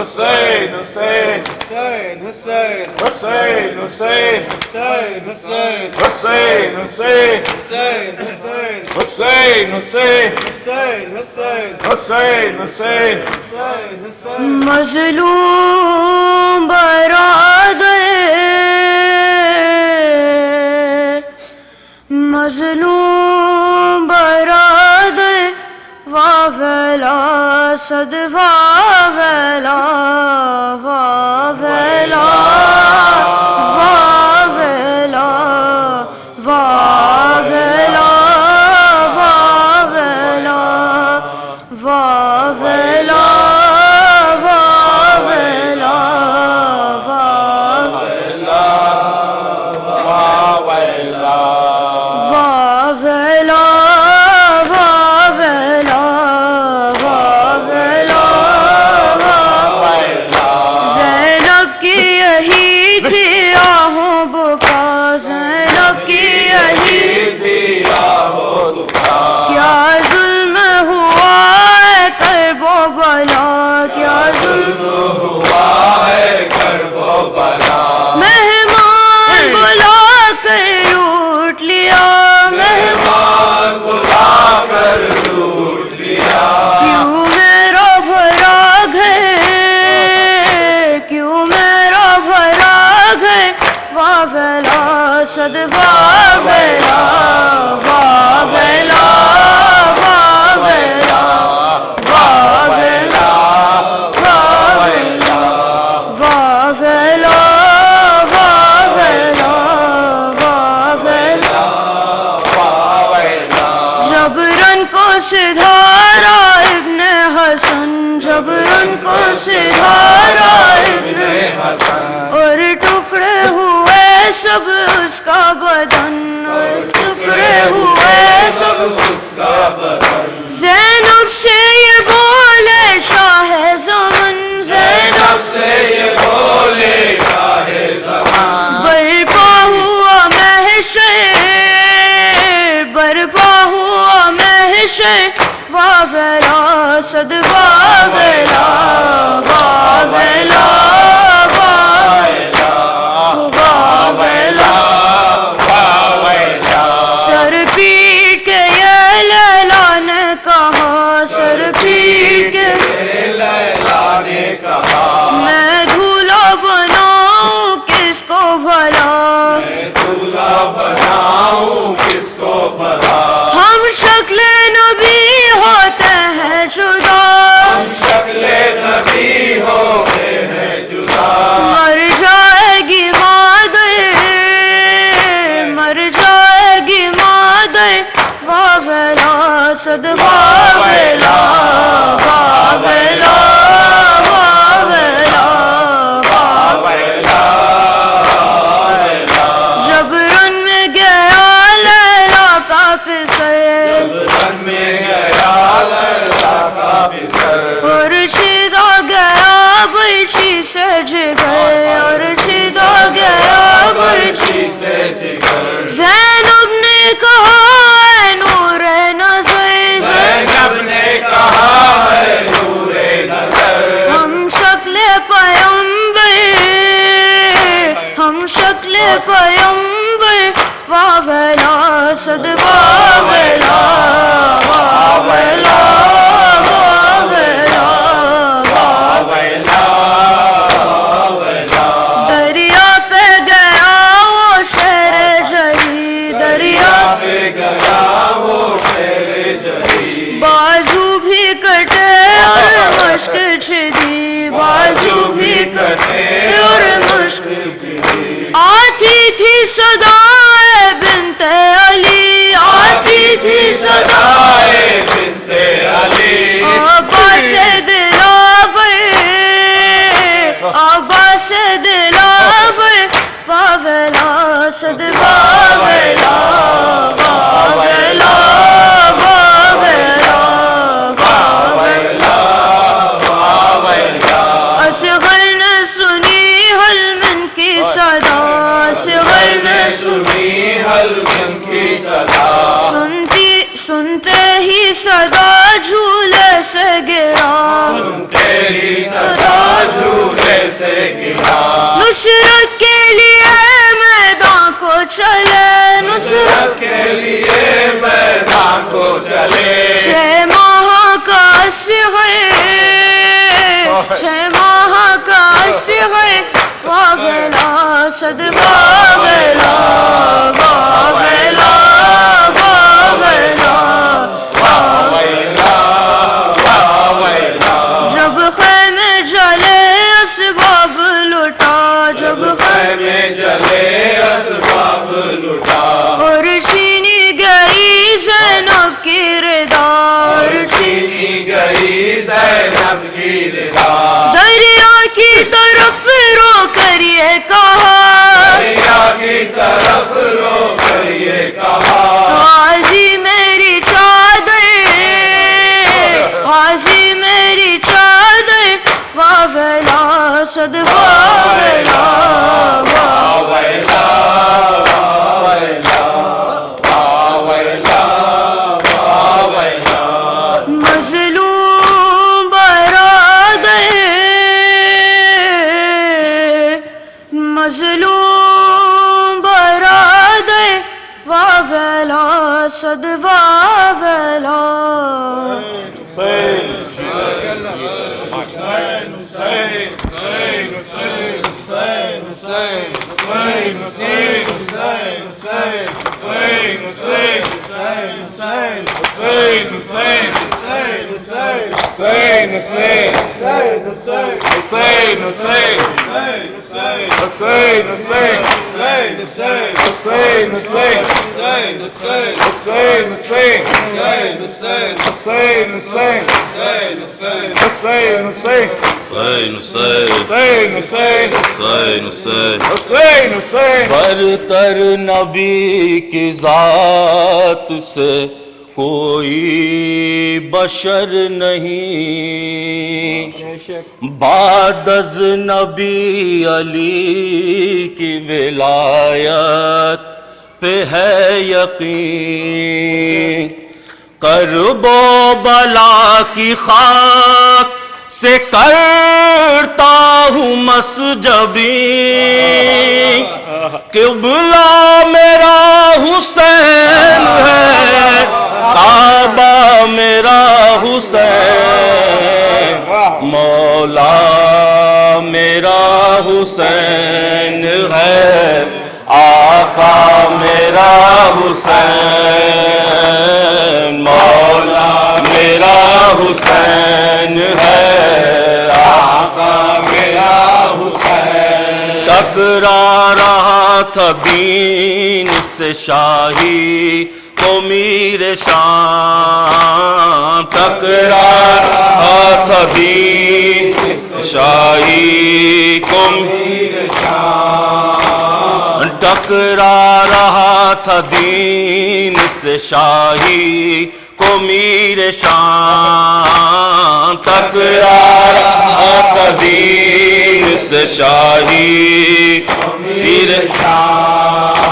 حسین حسین حسین حسین حسین حسین حسین حسین حسین مظلوم برادر، مظلوم برادر، واویلا صد واویلا واویلا واویلا واویلا واویلا واویلا صد واویلا واویلا واویلا واویلا واویلا واویلا واویلا واویلا. جبرن کو سدھارا ابن حسن، جبرن کو سدھارا ابن حسن، اور ٹکڑے ہوئے سب اس کا بدن، اور ٹکڑے ہوئے سب اس کا بدن. زینب سے یہ بولے شاہ زمن، زینب سے یہ بولے شاہ زمن، برپا ہوا محشر، برپا ہوا محشر، واویلا صد واویلا واویلا میں دھولا بناؤں کس کو بھلا، میں دھولا بناؤں کس کو بھلا. ہم شکل نبی ہوتے ہیں جدا، ہم شکل نبی ہوتے ہیں جدا. مر جائے گی مادر، مر جائے گی مادر، واویلا صد واویلا واویلا. اور شیدا گیا برچی سج گئے، اور شیدا صد واویلا واویلا واویلا واویلا دریا پہ گیا وہ شہر جری دریا پہ گیا وہ شہر جری بازو بھی کٹے اور مشک چھدی بازو بھی کٹے اور مشک چھدی آتی تھی صدائے بنت علی آتی تھی صدائے بنت علی عباس دلاور عباس دلاور واویلا صد واویلا واویلا واویلا واویلا واویلا اصغر نے سنی حلمن کی صدا اصغر نے سنی حلمن کی صدا سنتے ہی صدا جھولے سے گرا سنتے ہی صدا جھولے سے گرا نصرت کے لیے میدان کو چلے نصرت کے لیے میدان کو چلے 6 ماہ کا اصغر 6 ماہ کا اصغر واویلا صد واویلا واویلا واویلا واویلا واویلا جب خیمے جلے اسباب لٹا جب خیمے جلے اسباب لٹا اور چھینی گئی زینب کی رضا اور چھینی گئی زینب کی رضا دریا کی طرف رو کر یہ کہا دریا کی طرف رو کر یہ کہا غازی میری چادر غازی میری چادر واویلا صد واویلا واویلا واویلا واویلا واویلا مظلوم برادر مظلوم برادر واویلا صد واویلا برتر نبی کی ذات سے کوئی بشر نہیں بعد از نبی علی کی ولایت پہ ہے یقین کرب و بلا کی خاک سے کرتا ہوں مسجبی قبلہ میرا حسین ہے کعبہ میرا حسین مولا میرا حسین ہے آقا میرا حسین مولا میرا حسین ہے آقا میرا حسین ٹکرا رہا تھا دین سے شاہی کو میر شام ٹکرا رہا تھا دین شاہی کو میر شام ٹکرا رہا تھا دین سے شاہی کو میر شام ٹکرا رہا تھا دین سے شاہی میر شام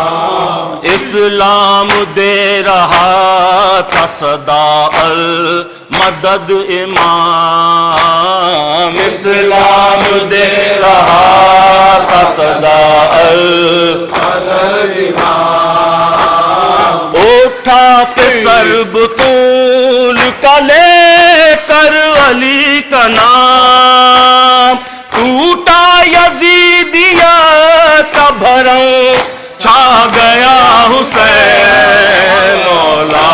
اسلام دے رہا تھا صدا المدد امام اسلام دے رہا تھا صدا المدد امام اٹھا کے سر بطول کا لے کر علی کا نام، ٹوٹا یزیدیت کا بھرم چھا گیا حسین، مولا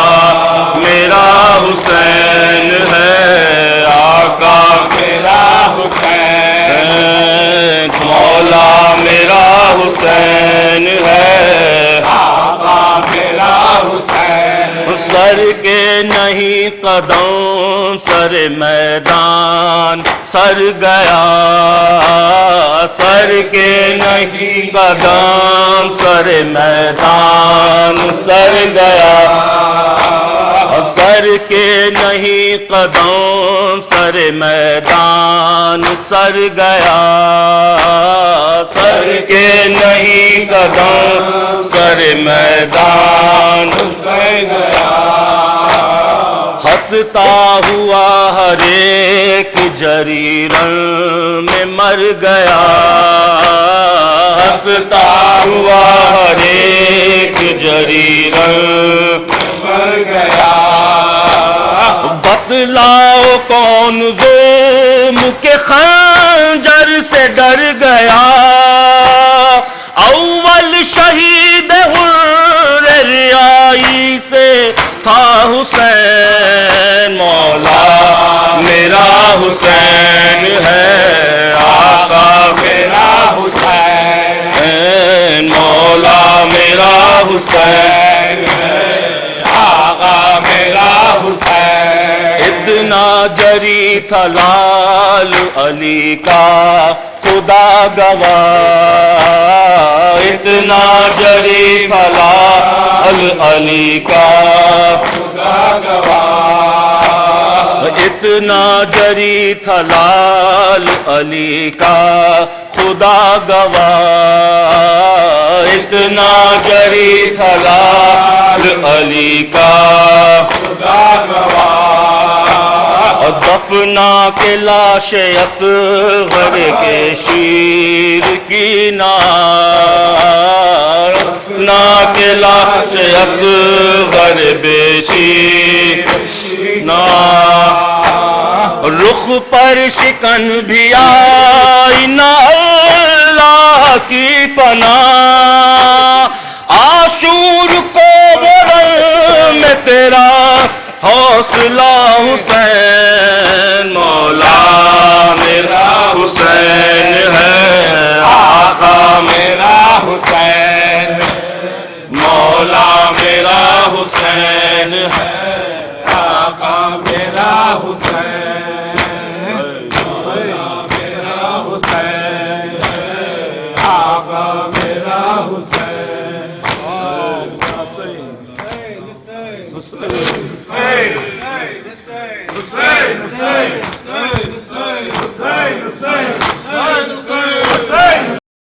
میرا حسین ہے، آقا میرا حسین، مولا میرا حسین ہے، آقا میرا حسین، سر کے نہیں قدم سر میدان سر گیا، سر کے نہیں قدم سر میدان سر گیا، سر کے نہیں قدم سر میدان سر گیا، سر کے نہیں قدم سر میدان سر گیا، ہنستا ہوا ہر ایک جریرن میں مر گیا، ہنستا ہوا ہر ایک جریرن مر گیا، بتلاؤ کون ظلم کے خنجر سے ڈر گیا، اول شہید حر ریائی سے تھا حسین، مولا میرا حسین ہے، آقا میرا حسین، مولا میرا حسین ہے، آقا میرا حسین، اتنا جری تھا لال علی کا خدا گواہ، اتنا جری تھا لال علی کا خدا گواہ، اتنا جری تھا لال علی کا خدا گواہ، اتنا جری تھا لال علی کا خدا گواہ، دفنا کے لاش اصغر کے شیر کی نار، دفنا کے لاش اصغر بے شیر نار، رخ پر شکن بھی آئی نہ اللہ کی پناہ، عاشور کو برن میں تیرا حوصلہ حسین، مولا میرا حسین ہے، آقا میرا حسین، مولا میرا حسین ہے، آقا میرا حسین، مولا میرا حسین ہے، آقا میرا حسین، Hussein, Hussein, Hussein,